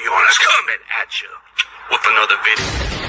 Everyone is coming at you with another video.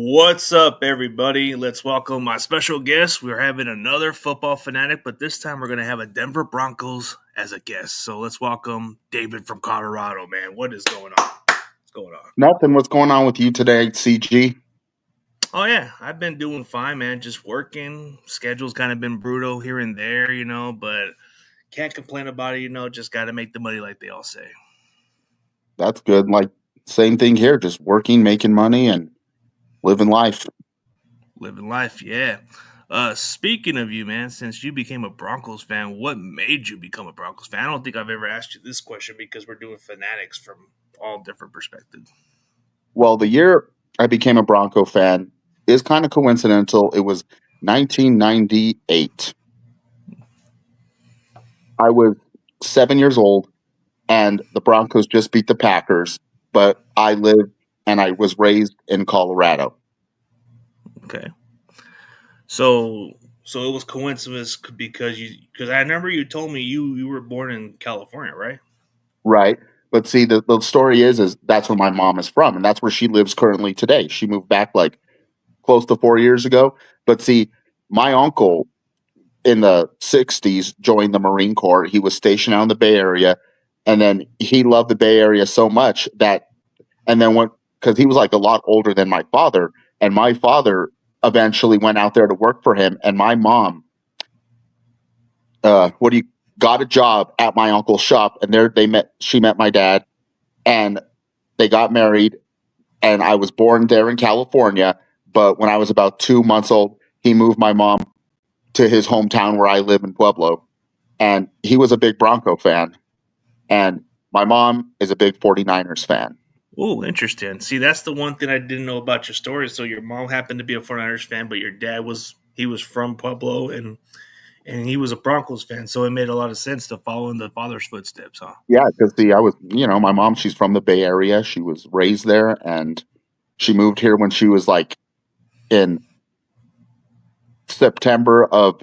What's up, everybody? Let's welcome my special guest. We're having another football fanatic, but this time we're going to have a Denver Broncos as a guest. So let's welcome David from Colorado, man. What is going on? What's going on? Nothing. What's going on with you today, CG? Oh, yeah. I've been doing fine, man. Just working. Schedule's kind of been brutal here and there, but can't complain about it, just got to make the money like they all say. That's good. Like, same thing here. Just working, making money, and living life. Living life, yeah. Speaking of you, man, since you became a Broncos fan, what made you become a Broncos fan? I don't think I've ever asked you this question because we're doing fanatics from all different perspectives. Well, the year I became a Bronco fan is kind of coincidental. It was 1998. I was 7 years old, and the Broncos just beat the Packers, but I lived and I was raised in Colorado. Okay. So it was coincidence because I remember you told me you were born in California, right? Right. But see, the story is that's where my mom is from, and that's where she lives currently today. She moved back like close to 4 years ago. But see, my uncle in the 60s joined the Marine Corps. He was stationed out in the Bay Area, and then he loved the Bay Area so much that, and then went, because he was like a lot older than my father, and my father eventually went out there to work for him, and my mom got a job at my uncle's shop, and there she met my dad, and they got married, and I was born there in California. But when I was about 2 months old, he moved my mom to his hometown where I live in Pueblo, and he was a big Bronco fan, and my mom is a big 49ers fan. Oh, interesting. See, that's the one thing I didn't know about your story. So your mom happened to be a 49ers fan, but your dad was from Pueblo and he was a Broncos fan. So it made a lot of sense to follow in the father's footsteps, huh? Yeah, because see, I was, my mom, she's from the Bay Area. She was raised there, and she moved here when she was like in September or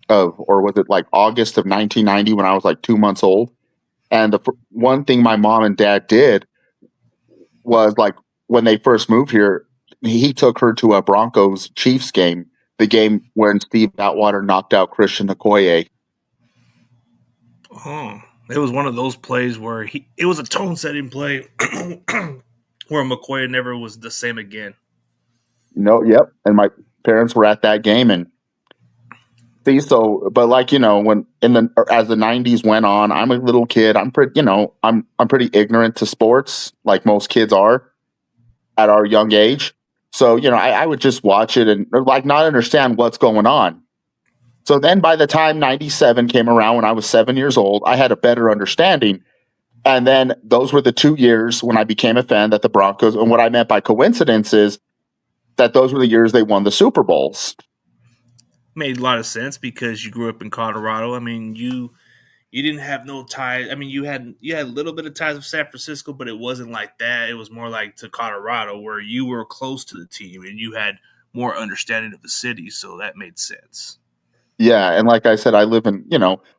was it like August of 1990 when I was like 2 months old. And the one thing my mom and dad did was, like, when they first moved here, he took her to a Broncos Chiefs game, the game when Steve Atwater knocked out Christian Okoye. Oh, it was one of those plays where it was a tone-setting play where McCoy never was the same again. No, yep. And my parents were at that game, and see, so, but like, when as the 90s went on, I'm a little kid. I'm pretty, I'm pretty ignorant to sports, like most kids are at our young age. So, I would just watch it and like not understand what's going on. So then by the time 97 came around, when I was 7 years old, I had a better understanding. And then those were the 2 years when I became a fan that the Broncos, and what I meant by coincidence is that those were the years they won the Super Bowls. Made a lot of sense because you grew up in Colorado. I mean, you didn't have no ties. I mean, you had a little bit of ties with San Francisco, but it wasn't like that. It was more like to Colorado, where you were close to the team and you had more understanding of the city. So that made sense. Yeah, and like I said, I live in,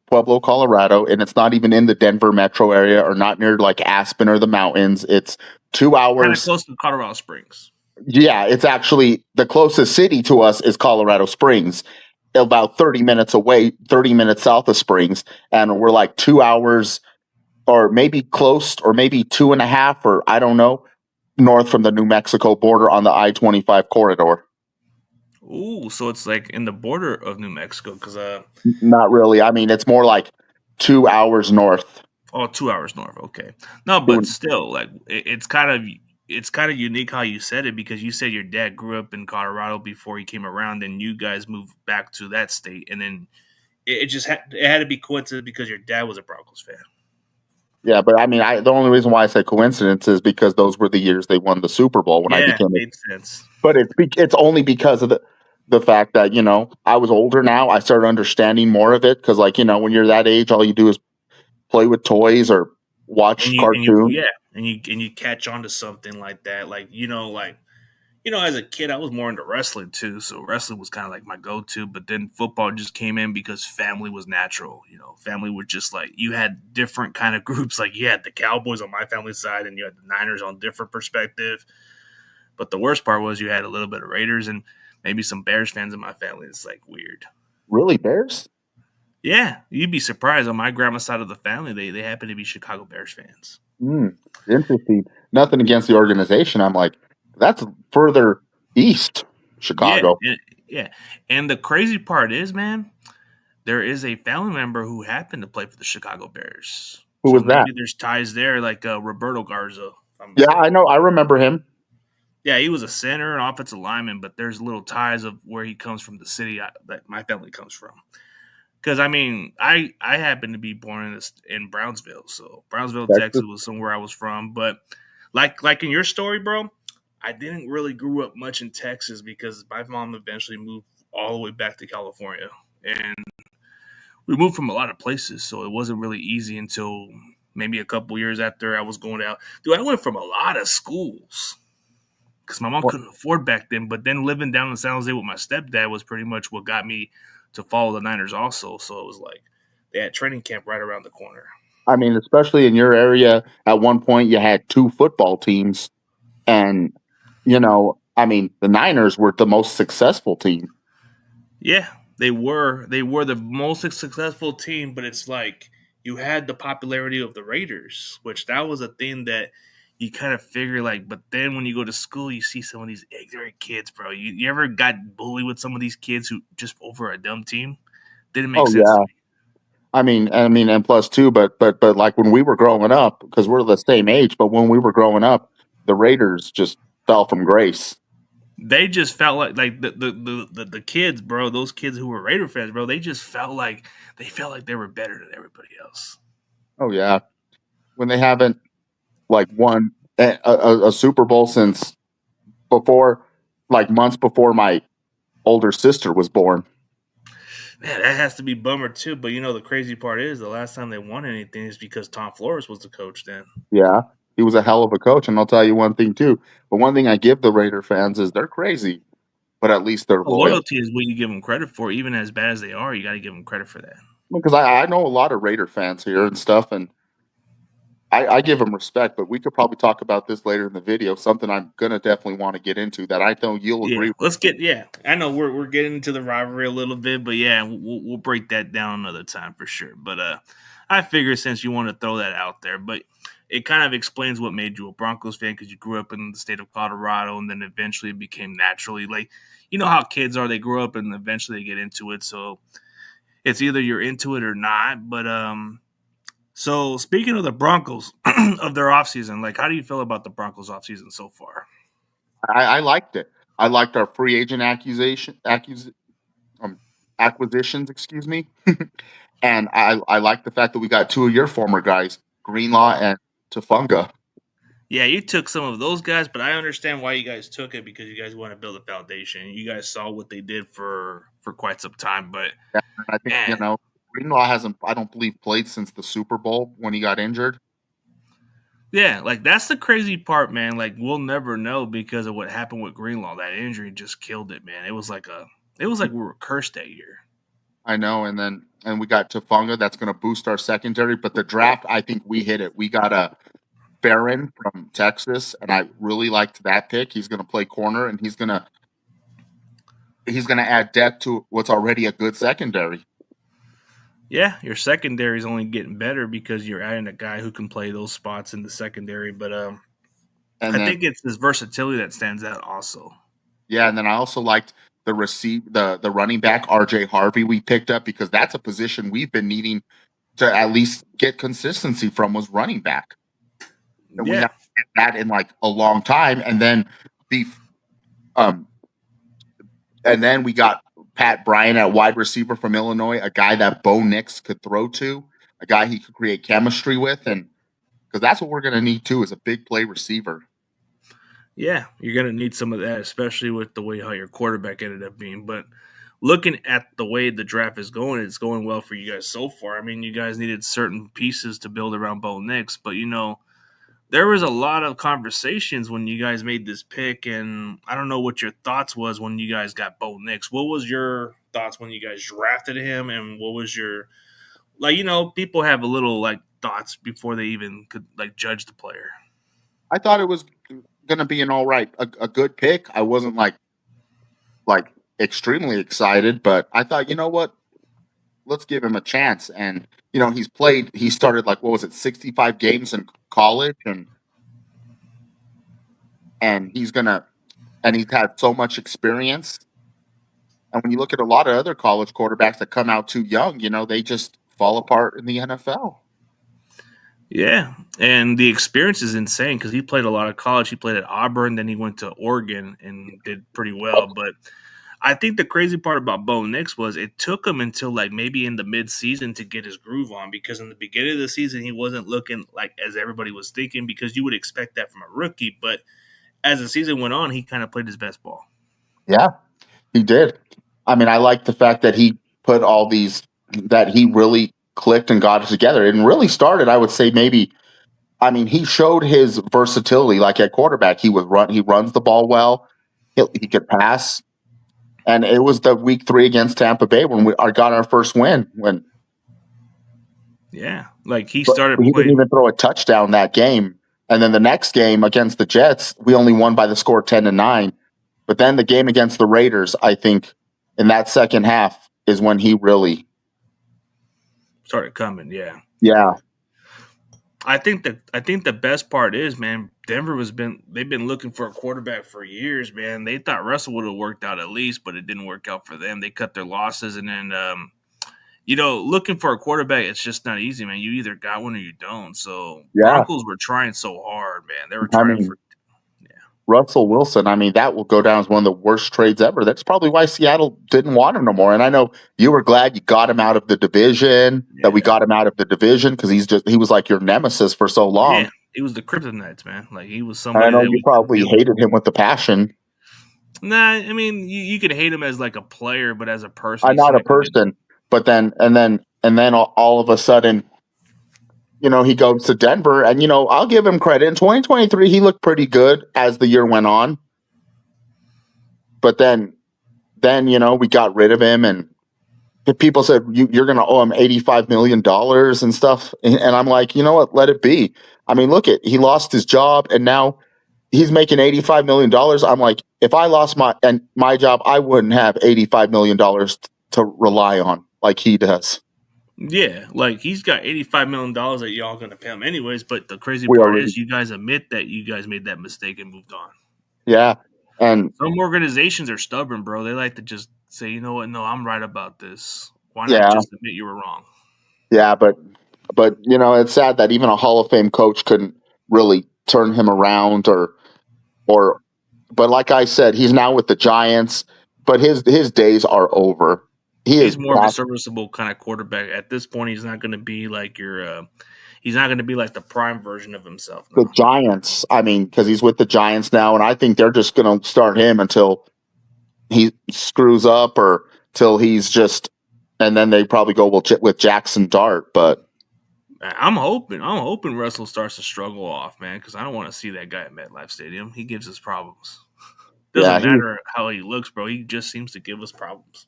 Pueblo, Colorado, and it's not even in the Denver metro area or not near like Aspen or the mountains. It's 2 hours. Kind of close to Colorado Springs. Yeah, it's actually the closest city to us is Colorado Springs, about 30 minutes away, 30 minutes south of Springs, and we're like 2 hours or maybe close, or maybe 2.5, or I don't know, north from the New Mexico border on the I-25 corridor. Ooh, so it's like in the border of New Mexico, because Not really. I mean, it's more like 2 hours north. 2 hours north. Okay, no, but still, like it's kind of unique how you said it, because you said your dad grew up in Colorado before he came around, and you guys moved back to that state, and then it had to be coincidence because your dad was a Broncos fan. Yeah, but I mean, the only reason why I say coincidence is because those were the years they won the Super Bowl when I Yeah, became a. made sense. But it's only because of the fact that I was older now. I started understanding more of it because, like, when you're that age, all you do is play with toys or And watch you cartoons. yeah, and you catch on to something like that, as a kid, I was more into wrestling too. So wrestling was kind of like my go-to. But then football just came in because family was natural. Family was just like, you had different kind of groups. Like you had the Cowboys on my family side, and you had the Niners on different perspective. But the worst part was you had a little bit of Raiders and maybe some Bears fans in my family. It's like weird. Really, Bears? Yeah, you'd be surprised. On my grandma's side of the family, they happen to be Chicago Bears fans. Interesting. Nothing against the organization. I'm like, that's further east, Yeah, Chicago. yeah. And the crazy part is, man, there is a family member who happened to play for the Chicago Bears. Who So was that? maybe there's ties there, like Roberto Garza, if I'm Yeah, I mistaken. know. I remember him. Yeah, he was a center and offensive lineman, but there's little ties of where he comes from, the city that my family comes from. Because I mean, I happen to be born in Brownsville, so Brownsville, Texas. Texas was somewhere I was from. But like in your story, bro, I didn't really grew up much in Texas because my mom eventually moved all the way back to California, and we moved from a lot of places, so it wasn't really easy until maybe a couple years after I was going out. Dude, I went from a lot of schools because my mom Well, couldn't afford back then. But then living down in San Jose with my stepdad was pretty much what got me to follow the Niners also. So it was like they had training camp right around the corner. I mean, especially in your area, at one point you had two football teams, and I mean, the Niners were the most successful team. Yeah, they were the most successful team, but it's like you had the popularity of the Raiders, which that was a thing that you kind of figure like. But then when you go to school, you see some of these ignorant kids, bro. You ever got bullied with some of these kids who just over a dumb team? Didn't make Oh sense to yeah. me. I mean, and plus two, but like when we were growing up, because we're the same age, but when we were growing up, the Raiders just fell from grace. They just felt like the kids, bro. Those kids who were Raider fans, bro. They just felt like they were better than everybody else. Oh yeah, when they haven't like won a Super Bowl since before, like months before my older sister was born. Man, that has to be bummer too. But the crazy part is the last time they won anything is because Tom Flores was the coach then. Yeah, he was a hell of a coach, and I'll tell you one thing too. But one thing I give the Raider fans is they're crazy, but at least they're Well, loyal. loyalty is what you give them credit for. Even as bad as they are, you got to give them credit for that. Because I know a lot of Raider fans here and stuff, and I give them respect. But we could probably talk about this later in the video. Something I'm gonna definitely want to get into that I know you'll Yeah, agree with. let's get. Yeah, I know we're getting into the rivalry a little bit, but yeah, we'll break that down another time for sure. But I figure since you want to throw that out there, but it kind of explains what made you a Broncos fan because you grew up in the state of Colorado, and then eventually it became naturally like how kids are. They grow up and eventually they get into it. So it's either you're into it or not. But so speaking of the Broncos of their offseason, like how do you feel about the Broncos offseason so far? I liked it. I liked our free agent um, acquisitions. Excuse me. And I like the fact that we got two of your former guys, Greenlaw and Tafunga. Yeah, you took some of those guys, but I understand why you guys took it because you guys want to build a foundation. You guys saw what they did for quite some time, but And I think man, Greenlaw hasn't, I don't believe, played since the Super Bowl when he got injured. yeah, like that's the crazy part, man. Like we'll never know because of what happened with Greenlaw. That injury just killed it, man. It was like we were cursed that year. I know, and we got Tafunga that's going to boost our secondary. But the draft, I think we hit it. We got a Barron from Texas, and I really liked that pick. He's going to play corner, and he's gonna add depth to what's already a good secondary. Yeah, your secondary is only getting better because you're adding a guy who can play those spots in the secondary. But And I then think it's his versatility that stands out also. yeah, and then I also liked the running back RJ Harvey we picked up because that's a position we've been needing to at least get consistency from was running back. And we Yeah, have that in like a long time. Beef um and then we got Pat Bryant at wide receiver from Illinois, a guy that Bo Nix could throw to, a guy he could create chemistry with, and because that's what we're gonna need too is a big play receiver. yeah, you're gonna need some of that, especially with the way how your quarterback ended up being. But looking at the way the draft is going, it's going well for you guys so far. I mean, you guys needed certain pieces to build around Bo Nix, but there was a lot of conversations when you guys made this pick, and I don't know what your thoughts was when you guys got Bo Nix. What was your thoughts when you guys drafted him, and what was your people have a little like thoughts before they even could like judge the player. I thought it was gonna be an all right, a good pick. I wasn't like extremely excited, but I thought, you know what, let's give him a chance. And he started like what was it, 65 games in college, and he's had so much experience. And when you look at a lot of other college quarterbacks that come out too young, they just fall apart in the NFL. Yeah, and the experience is insane because he played a lot of college. He played at Auburn, then he went to Oregon and did pretty well. But I think the crazy part about Bo Nix was it took him until like maybe in the mid-season to get his groove on because in the beginning of the season he wasn't looking like as everybody was thinking because you would expect that from a rookie. But as the season went on, he kind of played his best ball. Yeah, he did. I mean, I like the fact that he put all these that he really clicked and got it together. And really started, I would say maybe. I mean, he showed his versatility. Like at quarterback, he runs the ball well. He could pass, and it was the week 3 against Tampa Bay when we got our first win. Yeah, like he But started he didn't playing. even throw a touchdown that game. And then the next game against the Jets, we only won by the score 10-9. But then the game against the Raiders, I think, in that second half is when he really, Started coming, yeah. yeah, I think the best part is, man, they've been looking for a quarterback for years, man. They thought Russell would have worked out at least, but it didn't work out for them. They cut their losses, and then looking for a quarterback, it's just not easy, man. You either got one or you don't. So yeah. Broncos were trying so hard, man. They were I trying mean, for Russell Wilson, I mean, that will go down as one of the worst trades ever. That's probably why Seattle didn't want him no more. And I know you were glad you got him out of the division, that we yeah, got him out of the division because he was like your nemesis for so yeah. long. He was the kryptonites, man. Like he was And I somebody know that you we couldn't probably deal with. hated him with the passion. Nah, I mean you could hate him as like a player, but as a person, I'm he not seemed a like a good. person, but then all of a sudden, he goes to Denver, and I'll give him credit. In 2023, he looked pretty good as the year went on, but then we got rid of him, and people said you're going to owe him $85 million and stuff, and I'm like, you know what? Let it be. I mean, he lost his job, and now he's making $85 million. I'm like, if I lost my job, I wouldn't have $85 million to rely on like he does. Yeah, like he's got $85 million that y'all gonna pay him anyways. But the crazy We part already, is, you guys admit that you guys made that mistake and moved on. yeah, and Some organizations are stubborn, bro. They like to just say, you know what? No, I'm right about this. Why not yeah, just admit you were wrong? yeah, but it's sad that even a Hall of Fame coach couldn't really turn him around, or. But like I said, he's now with the Giants, but his days are over. He is He's more of a past serviceable kind of quarterback at this point. He's not going to be like your. He's not going to be like the prime version of himself. the No. Giants. I mean, because he's with the Giants now, and I think they're just going to start him until he screws up or till he's just, and then they probably go with Jackson Dart. But I'm hoping Russell starts to struggle off, man, because I don't want to see that guy at MetLife Stadium. He gives us problems. yeah, Doesn't matter how he looks, bro. He just seems to give us problems.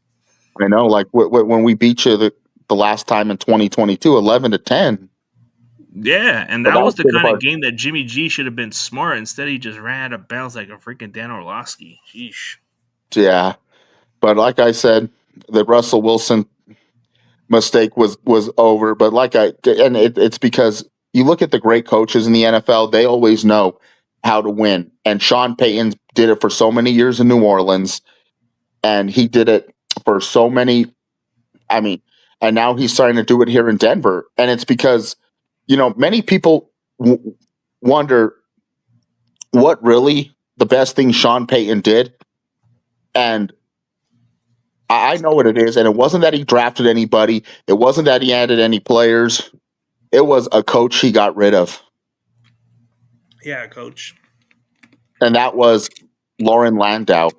I know. Like when we beat you the last time in 2022, 11-10. Yeah, and But that that was was the good of kind of our, game that Jimmy G should have been smart. Instead, he just ran out of bounds like a freaking Dan Orlovsky. Sheesh. yeah. But like I said, the Russell Wilson mistake was over. But it's because you look at the great coaches in the NFL, they always know how to win. And Sean Payton did it for so many years in New Orleans, and he did it for so many. I mean, and now he's starting to do it here in Denver, and it's because many people wonder what really the best thing Sean Payton did, and I know what it is. And it wasn't that he drafted anybody. It wasn't that he added any players. It was a coach he got rid of, Yeah, coach. and that was Lauren Landau.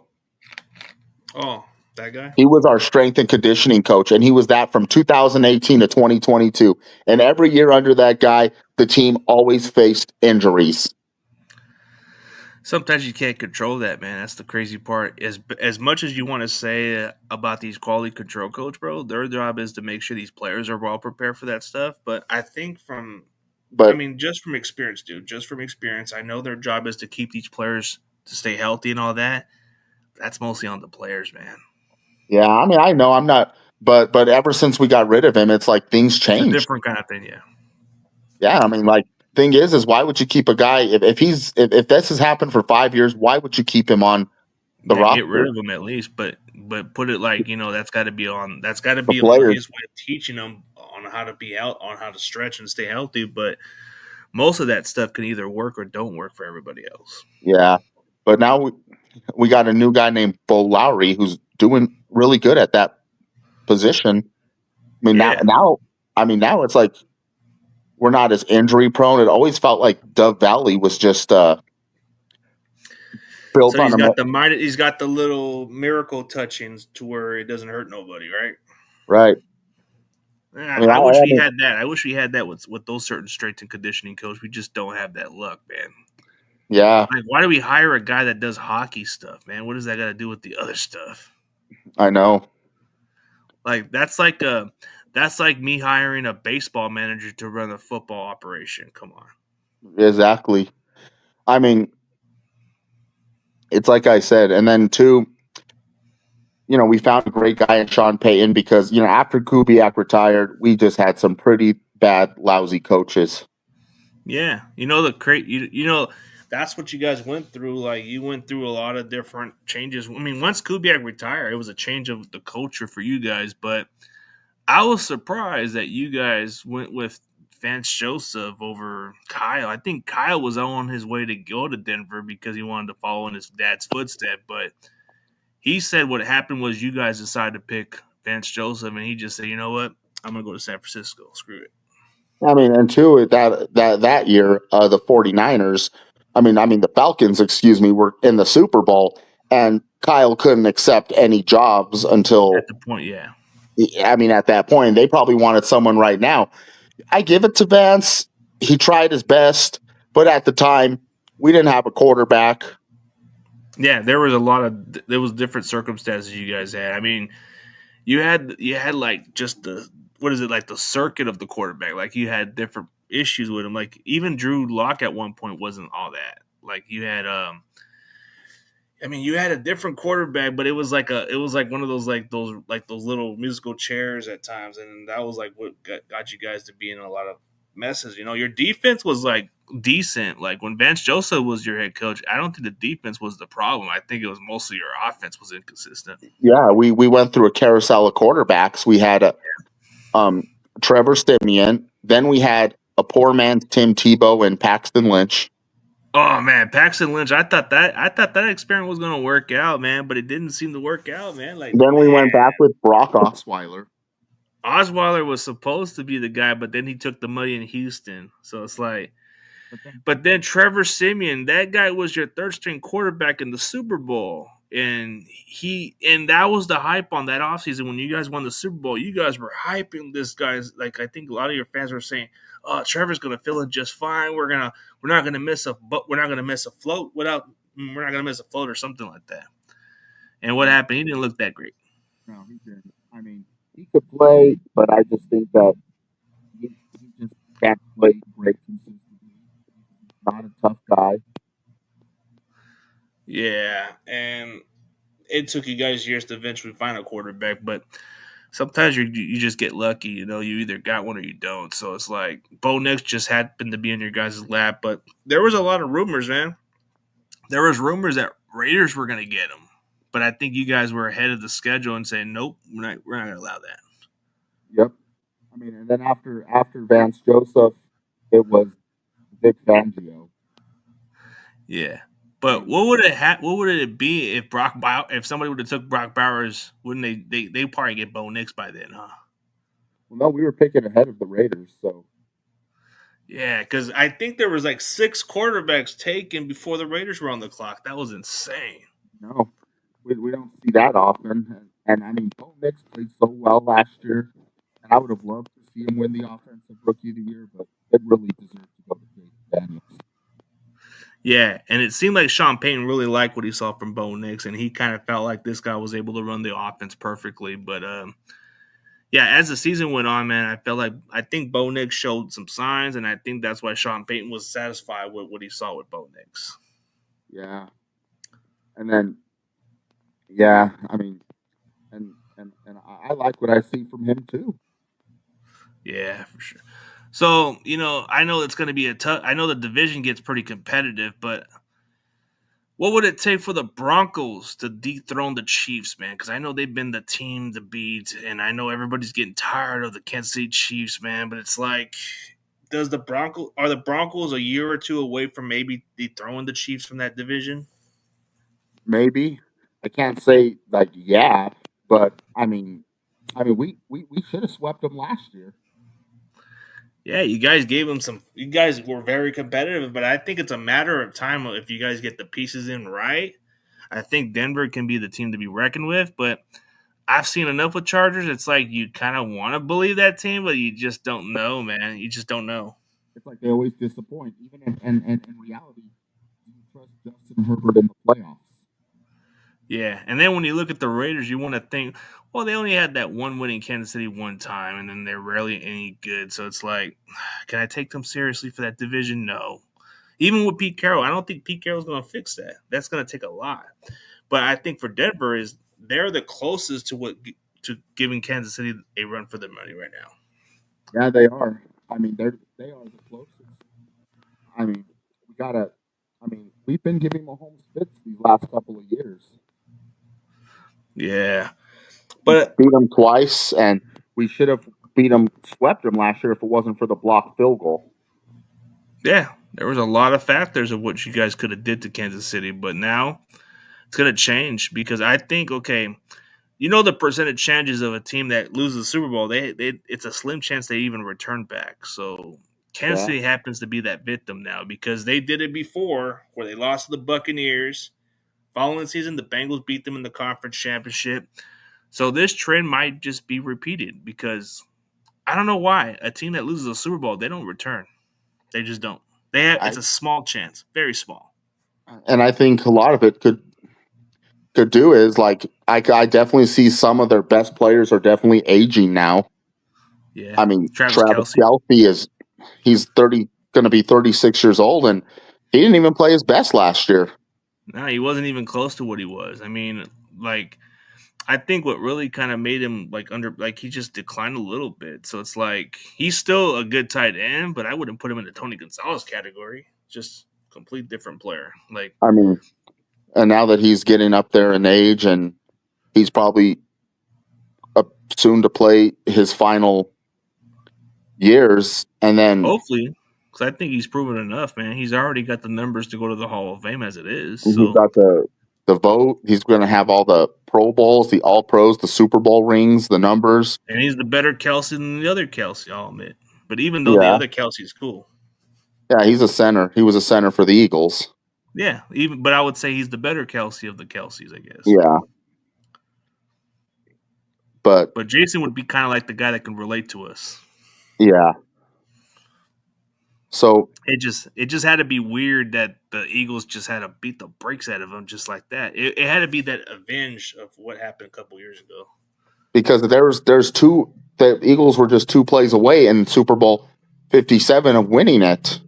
Oh, that guy. He was our strength and conditioning coach, and he was that from 2018 to 2022. And every year under that guy, the team always faced injuries. Sometimes you can't control that, man. That's the crazy part. As much as you want to say about these quality control coach, bro, their job is to make sure these players are well prepared for that stuff. But I think But just from experience, dude, just from experience, I know their job is to keep these players to stay healthy and all that. That's mostly on the players, man. yeah, I mean, I know I'm not, but ever since we got rid of him, it's like things It's a changed. different kind of thing, yeah. Yeah, I mean, like thing is why would you keep a guy if this has happened for 5 years? Why would you keep him on the Yeah, get rid roster? of him at least, but put it like that's got to be on The players, his way of teaching them on how to be out on how to stretch and stay healthy. But most of that stuff can either work or don't work for everybody else. yeah. But now we got a new guy named Bo Lowry who's doing really good at that position. I mean Yeah. now it's like we're not as injury prone. It always felt like Dove Valley was just built So on he's got the little miracle touchings to where it doesn't hurt nobody, right? right. I mean, I wish I we mean, had that. I wish we had that with those certain strength and conditioning coaches. We just don't have that luck, man. yeah, Like, why do we hire a guy that does hockey stuff, man? What does that got to do with the other stuff? I know. Like that's like me hiring a baseball manager to run a football operation. Come on. Exactly. I mean, it's like I said, and then too, we found a great guy in Sean Payton because after Kubiak retired, we just had some pretty bad, lousy coaches. Yeah, that's what you guys went through. Like you went through a lot of different changes. I mean, once Kubiak retired, it was a change of the culture for you guys. But I was surprised that you guys went with Vance Joseph over Kyle. I think Kyle was on his way to go to Denver because he wanted to follow in his dad's footsteps. But he said what happened was you guys decided to pick Vance Joseph, and he just said, you know what, I'm gonna go to San Francisco. Screw it. I mean, and two that year, the 49ers, I mean the Falcons, excuse me, were in the Super Bowl, and Kyle couldn't accept any jobs At until the point, yeah. at that point they probably wanted someone right now. I give it to Vance. He tried his best, but at the time we didn't have a quarterback. Yeah, there was different circumstances you guys had. I mean, you had like just the what is it like the circuit of the quarterback. Like you had different issues with him. Like even Drew Lock at one point wasn't all that. Like you had I mean, you had a different quarterback, but it was like one of those little musical chairs at times, and that was like what got you guys to be in a lot of messes. Your defense was like decent. Like when Vance Joseph was your head coach, I don't think the defense was the problem. I think it was mostly your offense was inconsistent. Yeah, we went through a carousel of quarterbacks. We had um, Trevor Simeon, then we had a poor man's Tim Tebow and Paxton Lynch. Oh man, Paxton Lynch. I thought that experiment was going to work out, man, but it didn't seem to work out, man. Like Then we man, went back with Brock Osweiler. Osweiler was supposed to be the guy, but then he took the money in Houston. So it's like, but then Trevor Simeon, that guy was your third string quarterback in the Super Bowl. And that was the hype on that offseason when you guys won the Super Bowl. You guys were hyping this guy's like I think a lot of your fans were saying, "Oh, Trevor's gonna fill in just fine. We're not gonna miss a float without we're not gonna miss a float or something like that." And what happened? He didn't look that great. No, he didn't. I mean, he could play, but I just think that he just can't play great consistently. He's not a tough guy. Yeah, and it took you guys years to eventually find a quarterback, but sometimes you just get lucky. You either got one or you don't. So it's like Bo Nix just happened to be in your guys' lap. But there was a lot of rumors, man. There was rumors that Raiders were going to get him, but I think you guys were ahead of the schedule and saying, nope, we're not going to allow that. Yep. I mean, and then after Vance Joseph, it was Vic Fangio. Yeah. But what would it be if somebody would have took Brock Bowers? Wouldn't they probably get Bo Nix by then, huh? Well, no, we were picking ahead of the Raiders, so yeah, because I think there was like 6 quarterbacks taken before the Raiders were on the clock. That was insane. No, we don't see that often. And I mean, Bo Nix played so well last year, and I would have loved to see him win the Offensive Rookie of the Year, but it really deserves to go to Jake Daniels. Yeah, and it seemed like Sean Payton really liked what he saw from Bo Nix, and he kind of felt like this guy was able to run the offense perfectly. But yeah, as the season went on, man, I think Bo Nix showed some signs, and I think that's why Sean Payton was satisfied with what he saw with Bo Nix. Yeah, and then I mean, and I like what I see from him too. Yeah, for sure. So, I know it's going to be I know the division gets pretty competitive, but what would it take for the Broncos to dethrone the Chiefs, man? Because I know they've been the team to beat, and I know everybody's getting tired of the Kansas City Chiefs, man. But it's like, are the Broncos a year or two away from maybe dethroning the Chiefs from that division? Maybe. I can't say like but I mean, we should have swept them last year. Yeah, you guys gave them some. You guys were very competitive, but I think it's a matter of time if you guys get the pieces in right. I think Denver can be the team to be reckoned with, but I've seen enough with Chargers. It's like you kind of want to believe that team, but you just don't know, man. You just don't know. It's like they always disappoint. Even in reality, do you trust Justin Herbert in the playoffs? Yeah, and then when you look at the Raiders, you want to think, well, they only had that one win in Kansas City one time, and then they're rarely any good. So it's like, can I take them seriously for that division? No. Even with Pete Carroll, I don't think Pete Carroll's going to fix that. That's going to take a lot. But I think for Denver they're the closest to giving Kansas City a run for their money right now. Yeah, they are. I mean, they are the closest. I mean, we've been giving Mahomes fits these last couple of years. Yeah, but beat them twice, and we should have swept them last year if it wasn't for the blocked field goal. Yeah, there was a lot of factors of what you guys could have did to Kansas City, but now it's going to change because I think, okay, the percentage chances of a team that loses the Super Bowl, it's a slim chance they even return back. So Kansas City happens to be that victim now because they did it before where they lost to the Buccaneers. Following season, the Bengals beat them in the conference championship. So this trend might just be repeated because I don't know why a team that loses a Super Bowl, they don't return. They just don't. It's a small chance, very small. And I think a lot of it could do is like I definitely see some of their best players are definitely aging now. Yeah, I mean, Travis Kelce he's going to be 36 years old, and he didn't even play his best last year. No, he wasn't even close to what he was. I mean, like, I think what really kind of made him he just declined a little bit. So it's like he's still a good tight end, but I wouldn't put him in the Tony Gonzalez category. Just complete different player. Like, I mean, and now that he's getting up there in age, and he's probably soon to play his final years, and then hopefully, because I think he's proven enough, man. He's already got the numbers to go to the Hall of Fame as it is. He's got the vote. He's going to have all the Pro Bowls, the All Pros, the Super Bowl rings, the numbers. And he's the better Kelce than the other Kelce, I'll admit. But even though the other Kelce is cool. Yeah, he's a center. He was a center for the Eagles. Yeah, but I would say he's the better Kelce of the Kelces, I guess. Yeah. But Jason would be kind of like the guy that can relate to us. Yeah. So it just had to be weird that the Eagles just had to beat the brakes out of him just like that. It had to be that avenge of what happened a couple years ago. Because the Eagles were just 2 plays away in Super Bowl 57 of winning it.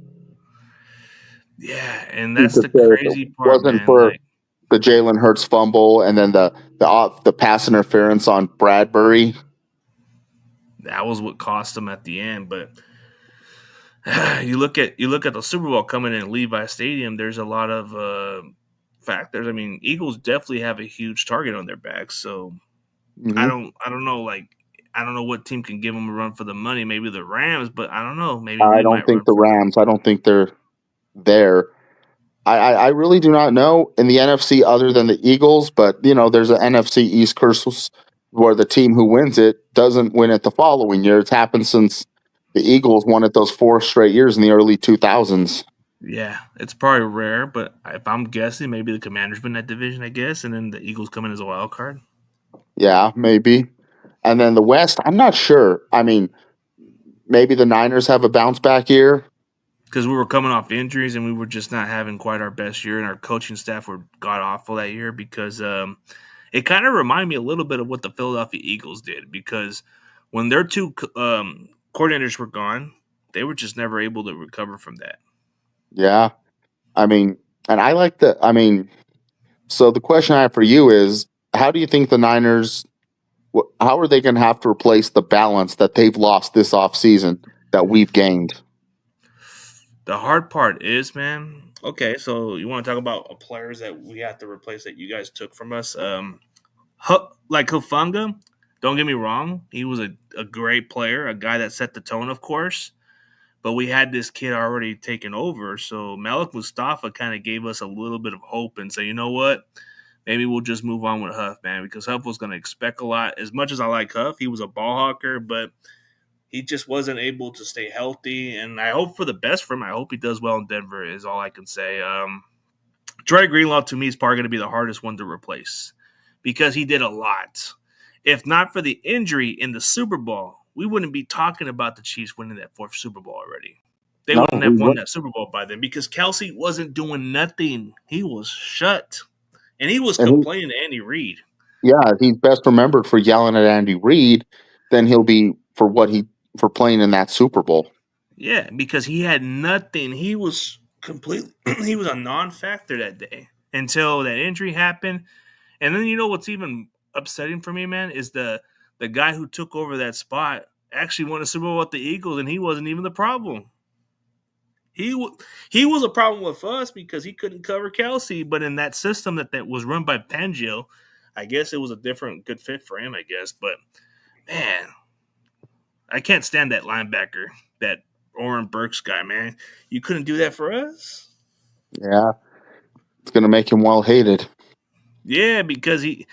Yeah, and that's the crazy part. Wasn't for the Jalen Hurts fumble and then the pass interference on Bradbury. that was what cost them at the end. But you look at the Super Bowl coming in at Levi Stadium. There's a lot of factors. I mean, Eagles definitely have a huge target on their backs. So I Hmm. don't know. Like, I don't know what team can give them a run for the money. Maybe the Rams, but I don't know. Maybe I we don't might think run the for it. Rams. I don't think they're there. I really do not know in the NFC other than the Eagles, but there's an NFC East curse where the team who wins it doesn't win it the following year. It's happened since the Eagles won it those 4 straight years in the early 2000s. Yeah, it's probably rare, but if I'm guessing, maybe the Commanders win that division, I guess, and then the Eagles come in as a wild card. Yeah, maybe. And then the West, I'm not sure. I mean, maybe the Niners have a bounce back year. Because we were coming off injuries and we were just not having quite our best year, and our coaching staff were god awful that year because it kind of reminded me a little bit of what the Philadelphia Eagles did because when their two coordinators were gone, they were just never able to recover from that. Yeah. I mean, and I like the, I mean, so the question I have for you is how do you think the Niners, how are they going to have to replace the balance that they've lost this offseason that we've gained? The hard part is, man. Okay, so you want to talk about players that we have to replace that you guys took from us? Like Hufanga, don't get me wrong, he was a great player, a guy that set the tone, of course. But we had this kid already taken over, so Malik Mustafa kind of gave us a little bit of hope and say, you know what, maybe we'll just move on with Huff, man, because Huff was going to expect a lot. As much as I like Huff, he was a ball hawker, but he just wasn't able to stay healthy. And I hope for the best for him. I hope he does well in Denver. Is all I can say. Dre Greenlaw to me is probably going to be the hardest one to replace because he did a lot. If not for the injury in the Super Bowl, we wouldn't be talking about the Chiefs winning that fourth Super Bowl already. They No, wouldn't we have won would. that Super Bowl by then because Kelsey wasn't doing nothing. He was shut. And he was And complaining to Andy Reid. yeah, he's best remembered for yelling at Andy Reid than he'll be for for playing in that Super Bowl. Yeah, because he had nothing. He was completely he was a non-factor that day until that injury happened. And then you know what's even upsetting for me, man, is the guy who took over that spot actually won a Super Bowl with the Eagles, and he wasn't even the problem. He was a problem with us because he couldn't cover Kelsey, but in that system that was run by Fangio, I guess it was a different good fit for him, I guess. But man, I can't stand that linebacker, that Oren Burks guy, man. You couldn't do that for us? Yeah, it's going to make him well hated. Yeah, because he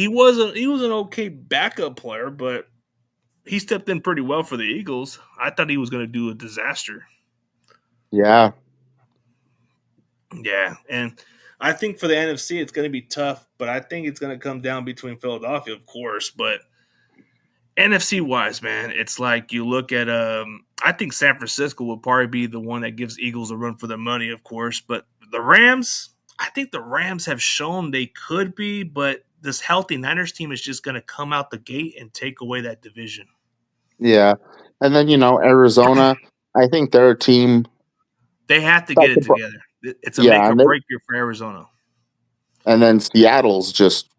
was an okay backup player, but he stepped in pretty well for the Eagles. I thought he was going to do a disaster. Yeah, Yeah, and I think for the NFC it's going to be tough, but I think it's going to come down between Philadelphia, of course, but NFC wise, man, it's like you look at I think San Francisco will probably be the one that gives Eagles a run for their money, of course. But the Rams, I think the Rams have shown they could be, but this healthy Niners team is just gonna come out the gate and take away that division. yeah. And then, Arizona, I think they're a team. They have to That's get it together. It's a yeah, make or break year for Arizona. and then Seattle's just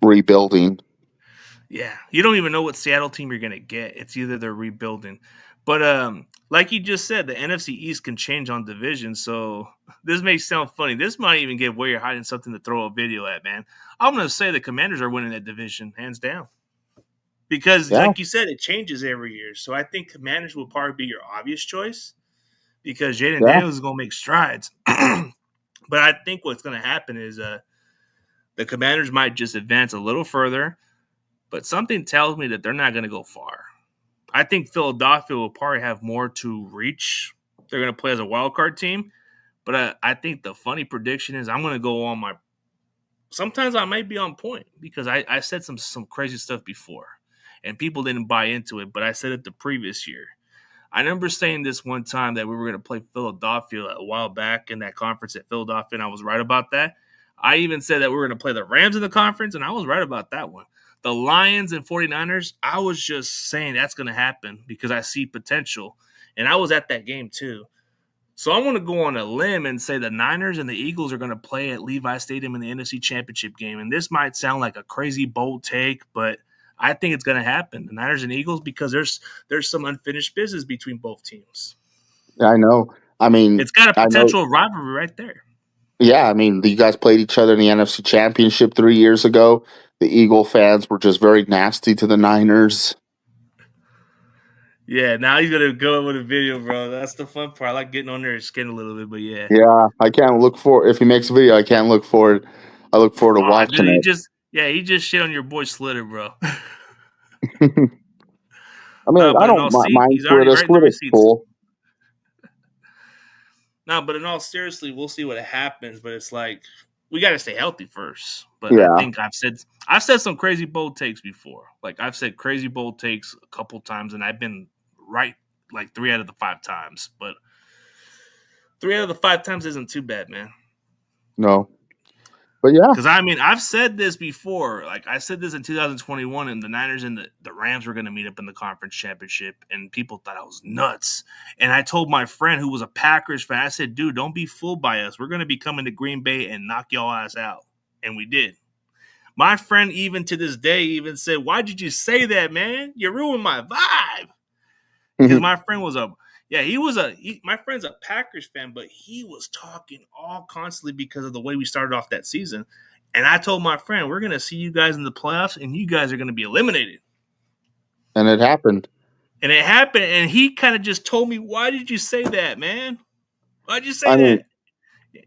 rebuilding. Yeah, you don't even know what Seattle team you're gonna get. It's either they're rebuilding, but like you just said, the NFC East can change on division. So this may sound funny. This might even give where you're hiding something to throw a video at, man. I'm gonna say the Commanders are winning that division hands down because, Yeah, like you said, it changes every year. So I think Commanders will probably be your obvious choice because Jaden yeah, Daniels is gonna make strides. But I think what's gonna happen is the Commanders might just advance a little further, but something tells me that they're not going to go far. I think Philadelphia will probably have more to reach. They're going to play as a wild card team, but I think the funny prediction is I'm going to go on my. Sometimes I might be on point because I said some crazy stuff before, and people didn't buy into it. But I said it the previous year. I remember saying this one time that we were going to play Philadelphia a while back in that conference at Philadelphia, and I was right about that. I even said that we were going to play the Rams in the conference, and I was right about that one. The Lions and 49ers, I was just saying that's going to happen because I see potential, and I was at that game too. So I want to go on a limb and say the Niners and the Eagles are going to play at Levi Stadium in the NFC Championship game. And this might sound like a crazy bold take, but I think it's going to happen. The Niners and Eagles, because there's some unfinished business between both teams. I know. I mean, It's got a I know. potential rivalry right there. Yeah, I mean, you guys played each other in the NFC Championship 3 years ago. The Eagle fans were just very nasty to the Niners. Yeah, now he's gonna go with a video, bro. That's the fun part. I like getting on their skin a little bit, but yeah. Yeah, I can't look for if he makes a video. I can't look for it. I look forward to Aw, watching dude, it. he just shit on your boy Slitter, bro. I mean, No, I but in don't all see, mind he's already Splitter. writing the Splitter's receipts. cool. No, but in all seriously, we'll see what happens. But it's like we got to stay healthy first. But I Yeah, think I've said some crazy bold takes before. Like I've said crazy bold takes a couple times, and I've been right like 3 out of the 5 times. But 3 out of the 5 times isn't too bad, man. no, but yeah, Because I mean, I've said this before. Like I said this in 2021, and the Niners and the Rams were going to meet up in the conference championship, and people thought I was nuts. And I told my friend who was a Packers fan, I said, "Dude, don't be fooled by us. We're going to be coming to Green Bay and knock y'all ass out." And we did. My friend, even to this day, even said, "Why did you say that, man? You ruined my vibe." Because my friend was my friend's a Packers fan, but he was talking all constantly because of the way we started off that season. And I told my friend, we're going to see you guys in the playoffs, and you guys are going to be eliminated. and it happened. And it happened, and he kind of just told me, why did you say that, man? Why'd you say I mean, that?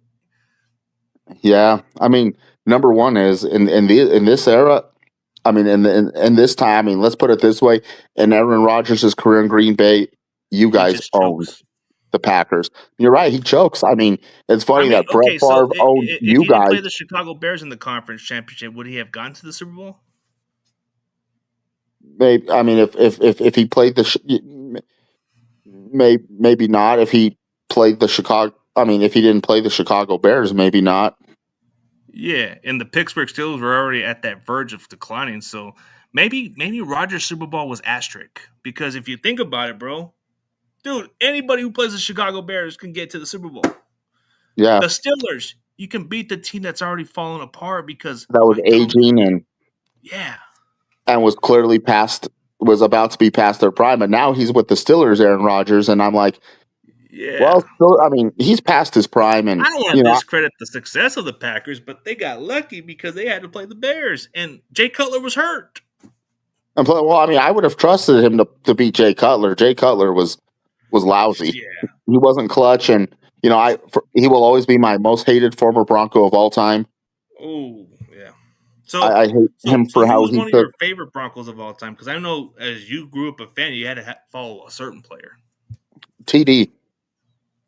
yeah, I mean, number one is in this era. I mean, in this time, I mean, let's put it this way: in Aaron Rodgers' career in Green Bay, you He guys just owned chokes. the Packers. You're right; he chokes. I mean, it's I funny mean, that Brett okay, so Favre owned if you he didn't guys. play the Chicago Bears in the conference championship, would he have gone to the Super Bowl? Maybe I mean, if he played maybe not. If he played the Chicago, I mean, if he didn't play the Chicago Bears, maybe not. Yeah, and the Pittsburgh Steelers were already at that verge of declining. So maybe Rodgers' Super Bowl was asterisk. Because if you think about it, bro, dude, anybody who plays the Chicago Bears can get to the Super Bowl. Yeah, The Steelers, you can beat the team that's already fallen apart because that was Mike Tomlin. aging Yeah. and was clearly was about to be past their prime. But now he's with the Steelers, Aaron Rodgers, and I'm like, Yeah. well, still, I mean, he's past his prime, I and don't want to discredit the success of the Packers, but they got lucky because they had to play the Bears, and Jay Cutler was hurt. well, I mean, I would have trusted him to beat Jay Cutler. Jay Cutler was lousy. Yeah. He wasn't clutch, and he will always be my most hated former Bronco of all time. Oh, yeah. So, I hate him for who how was he one of took your favorite Broncos of all time? Because I know as you grew up a fan, you had to follow a certain player. TD.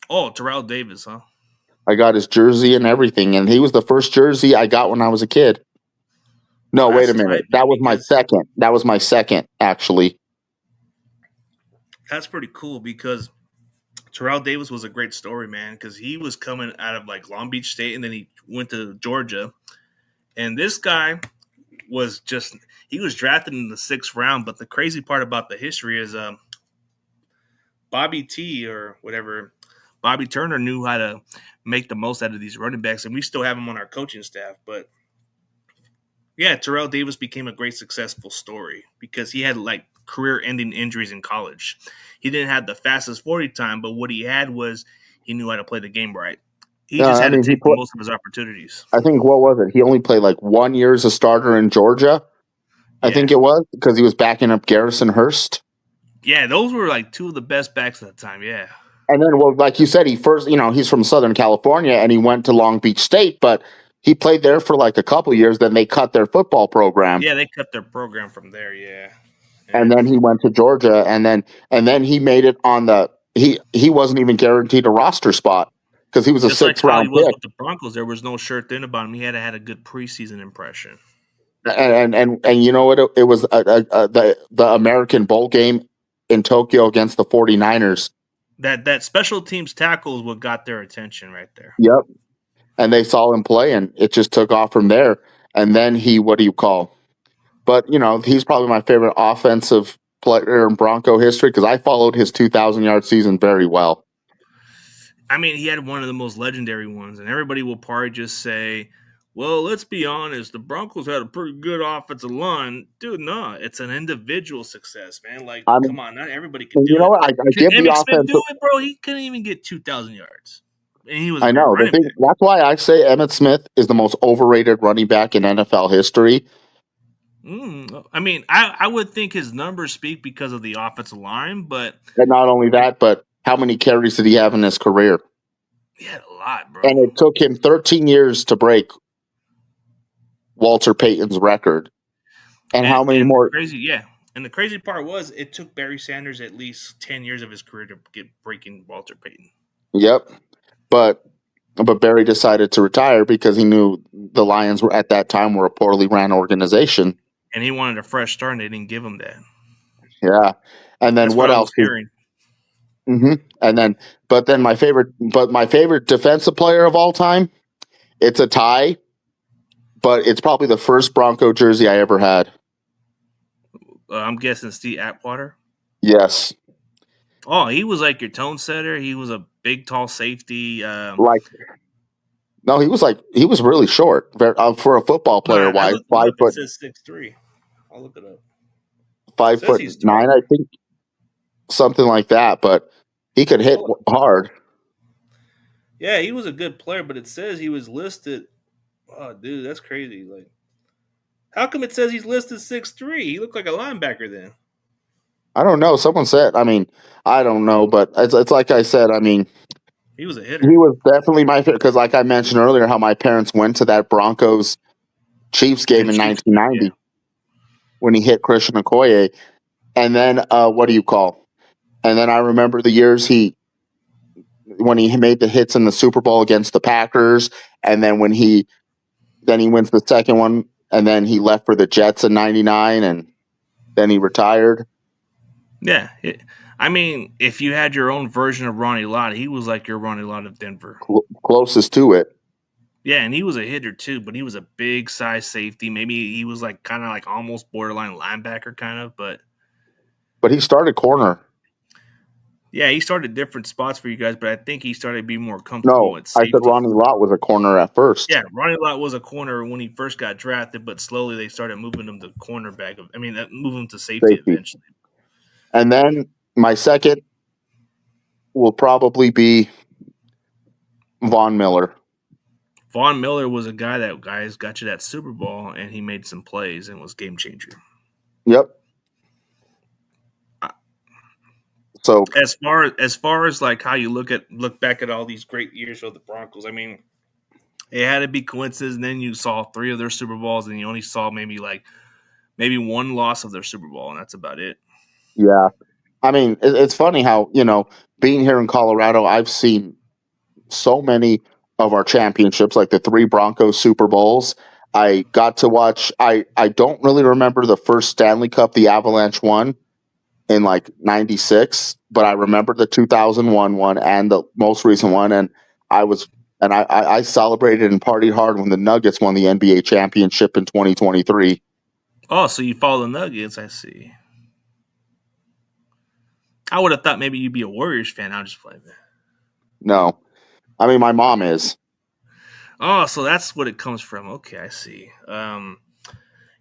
Oh, Terrell Davis, huh? I got his jersey and everything, and he was the first jersey I got when I was a kid. No, Well, wait that's a minute. tight, man, because That was my second, actually. that's pretty cool because Terrell Davis was a great story, man, because he was coming out of like Long Beach State and then he went to Georgia. And this guy he was drafted in the 6th round. But the crazy part about the history is Bobby T or whatever, Bobby Turner knew how to make the most out of these running backs. And we still have him on our coaching staff. But yeah, Terrell Davis became a great successful story because he had like career-ending injuries in college. He didn't have the fastest 40 time, but what he had was he knew how to play the game right. He just I had to mean, take the most of his opportunities. I think what was it? He only played like 1 year as a starter in Georgia. I think Yeah. it was because he was backing up Garrison Hurst. Yeah, those were like 2 of the best backs at the time. Yeah. And then, well, like you said, he's from Southern California and he went to Long Beach State, but he played there for like a couple years. Then they cut their football program. Yeah, they cut their program from there. Yeah. And then he went to Georgia, and then he made it on he wasn't even guaranteed a roster spot because he was a Just like 6th how he round was pick. with the Broncos, there was no sure thing about him. He had to had a good preseason impression. And you know what? It was the American Bowl game in Tokyo against the 49ers. That special teams tackle is what got their attention right there. Yep. And they saw him play, and it just took off from there. And then what do you call? But, he's probably my favorite offensive player in Bronco history because I followed his 2,000-yard season very well. I mean, he had one of the most legendary ones, and everybody will probably just say, Well, let's be honest. The Broncos had a pretty good offensive line, dude. No, it's an individual success, man. Like, I come mean, on, not everybody can you do know it. what? I Could give the Emmitt Smith offense. do it, bro? He couldn't even get 2,000 yards, and he was a I great know the running thing. back. That's why I say Emmitt Smith is the most overrated running back in NFL history. I mean, I would think his numbers speak because of the offensive line, but And not only that, but how many carries did he have in his career? he had a lot, bro. And it took him 13 years to break Walter Payton's record. And how many And the more? crazy, yeah. And the crazy part was it took Barry Sanders at least 10 years of his career to get breaking Walter Payton. Yep. But Barry decided to retire because he knew the Lions were at that time were a poorly ran organization. And he wanted a fresh start, and they didn't give him that. Yeah. And then That's what what I else? was hearing. And then, but my favorite defensive player of all time, it's a tie, but it's probably the first Bronco jersey I ever had. I'm guessing Steve Atwater. Yes. Oh, he was like your tone setter. He was a big, tall safety. No, he was really short for a football player. I Wise, looked him up. It says 6'3". I'll look it up. 5'9", I think, something like that. But he could hit hard. Yeah, he was a good player, but it says he was listed. Oh, dude, that's crazy. Like, how come it says he's listed 6'3"? He looked like a linebacker then. I don't know. Someone said. I mean, I don't know, but it's like I said. I mean, he was a hitter. He was definitely my favorite because, like I mentioned earlier, how my parents went to that Broncos Chiefs game in 1990 when he hit Christian Okoye, and then what do you call? And then I remember the years when he made the hits in the Super Bowl against the Packers, and then when he wins the second one, and then he left for the Jets in '99, and then he retired. Yeah, I mean, if you had your own version of Ronnie Lott, he was like your Ronnie Lott of Denver, closest to it. Yeah, and he was a hitter too, but he was a big size safety. Maybe he was like kind of like almost borderline linebacker, kind of, but he started corner. Yeah, he started different spots for you guys, but I think he started to be more comfortable at safety. I said Ronnie Lott was a corner at first. Yeah, Ronnie Lott was a corner when he first got drafted, but slowly they started moving him to cornerback. Moving him to safety eventually. And then my second will probably be Von Miller. Von Miller was a guy that got you that Super Bowl, and he made some plays and was game changer. Yep. So as far as like how you look back at all these great years of the Broncos, I mean, it had to be coincidence. And then you saw 3 of their Super Bowls, and you only saw maybe one loss of their Super Bowl, and that's about it. Yeah, I mean, it's funny how being here in Colorado, I've seen so many of our championships, like the 3 Broncos Super Bowls. I got to watch. I don't really remember the first Stanley Cup the Avalanche won in like '96, but I remember the 2001 one and the most recent one, and I celebrated and partied hard when the Nuggets won the NBA championship in 2023. Oh, so you follow the Nuggets? I see. I would have thought maybe you'd be a Warriors fan. I'm just playing. No, I mean my mom is. Oh, so that's what it comes from. Okay, I see.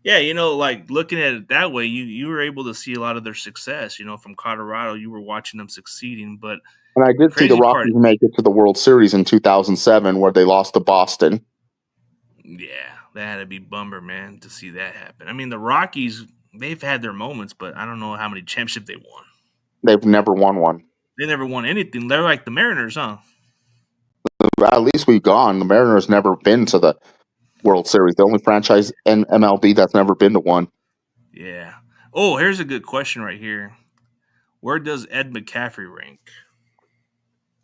Yeah, like looking at it that way, you were able to see a lot of their success. From Colorado, you were watching them succeeding. But and I did see the Rockies make it to the World Series in 2007, where they lost to Boston. Yeah, that had to be bummer, man, to see that happen. I mean, the Rockies, they've had their moments, but I don't know how many championships they won. They've never won one. They never won anything. They're like the Mariners, huh? At least we've gone. The Mariners never been to the World Series. The only franchise in MLB that's never been to one. Yeah. Oh, here's a good question right here. Where does Ed McCaffrey rank?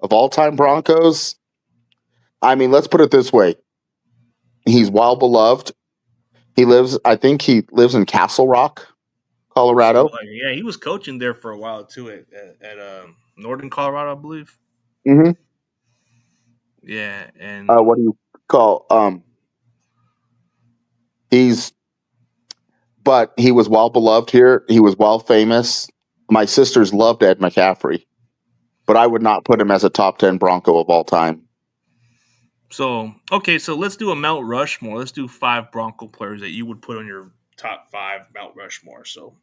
Of all-time Broncos? I mean, let's put it this way. He's well beloved. I think he lives in Castle Rock, Colorado. So, yeah, he was coaching there for a while, too, at Northern Colorado, I believe. Mm-hmm. Yeah, and... what do you call... But he was well beloved here. He was well famous. My sisters loved Ed McCaffrey, but I would not put him as a top 10 Bronco of all time. So okay, so let's do a Mount Rushmore. Let's do 5 Bronco players that you would put on your top 5 Mount Rushmore. So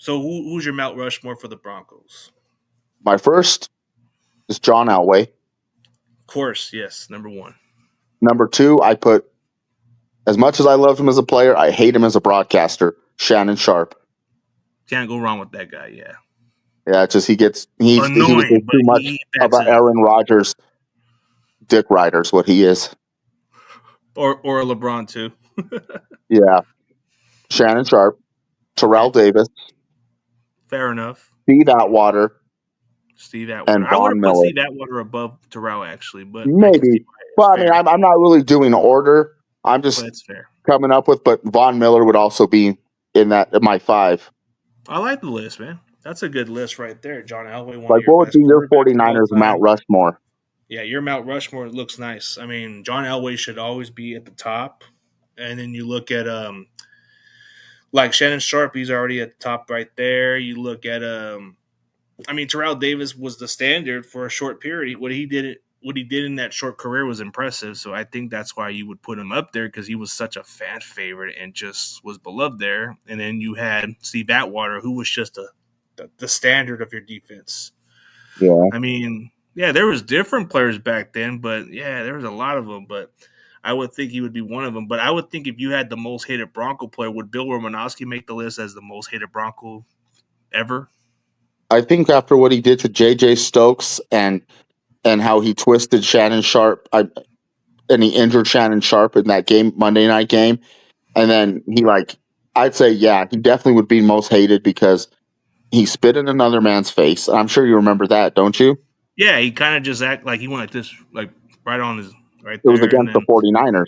who's your Mount Rushmore for the Broncos? My first is John Elway. Of course, yes, number 1. Number 2, I put, as much as I love him as a player, I hate him as a broadcaster, Shannon Sharp. Can't go wrong with that guy. Yeah, Yeah, just he was annoying, just but too much he of backs an it up. Aaron Rodgers dick rider is what he is. Or LeBron too. Yeah. Shannon Sharp, Terrell Davis, Fair enough. Steve Atwater, Steve and Atwater. I would Von have put Miller. Steve Atwater above Terrell actually, but I can see Maybe. why. It's Well, I mean, fair. I'm not really doing order. I'm But just it's fair. coming up with, but Von Miller would also be in my 5. I like the list, man. That's a good list right there. John Elway, one of Like, your what would best be your quarterbacks of all 49ers Mount time. Rushmore? Yeah, your Mount Rushmore looks nice. I mean, John Elway should always be at the top. And then you look at like Shannon Sharp, he's already at the top right there. You look at I mean, Terrell Davis was the standard for a short period. What he did in that short career was impressive. So I think that's why you would put him up there because he was such a fan favorite and just was beloved there. And then you had Steve Atwater, who was just the standard of your defense. Yeah. I mean, yeah, there was different players back then, but yeah, there was a lot of them. But I would think he would be one of them. But I would think if you had the most hated Bronco player, would Bill Romanowski make the list as the most hated Bronco ever? I think after what he did to J.J. Stokes and how he twisted Shannon Sharp, and he injured Shannon Sharp in that game, Monday night game, and then I'd say, yeah, he definitely would be most hated because he spit in another man's face. I'm sure you remember that, don't you? Yeah, he kind of just act like he went like this, like right on his right It was there, and against the then 49ers.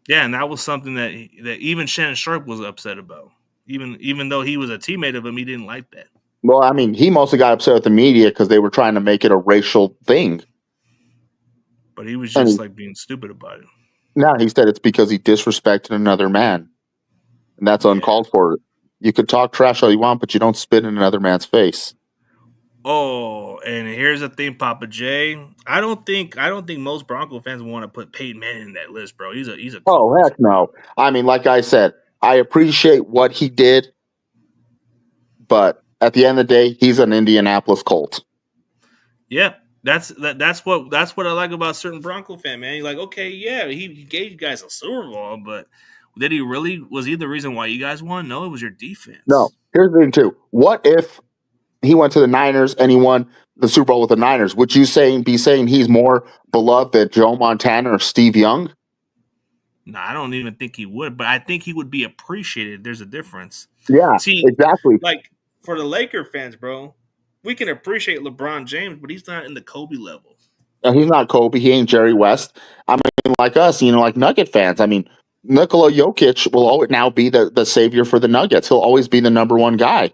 yeah, and that was something that even Shannon Sharp was upset about. Even though he was a teammate of him, he didn't like that. Well, I mean, he mostly got upset with the media because they were trying to make it a racial thing. But he was And just like being stupid about it. now he said it's because he disrespected another man. And that's uncalled for. You could talk trash all you want, but you don't spit in another man's face. Oh, and here's the thing, Papa J. I don't think most Bronco fans want to put Peyton Manning in that list, bro. He's a Oh, heck no. I mean, like I said, I appreciate what he did, but at the end of the day, he's an Indianapolis Colt. Yep. That's what I like about certain Bronco fan, man. You're like, okay, yeah, he gave you guys a Super Bowl, but was he the reason why you guys won? No, it was your defense. No, here's the thing too. What if he went to the Niners and he won the Super Bowl with the Niners? Would you be saying he's more beloved than Joe Montana or Steve Young? No, I don't even think he would, but I think he would be appreciated. There's a difference. Yeah, see, exactly. Like for the Laker fans, bro, we can appreciate LeBron James, but he's not in the Kobe level. He's not Kobe. He ain't Jerry West. I mean, like us, like Nugget fans. I mean, Nikola Jokic will always now be the savior for the Nuggets. He'll always be the number one guy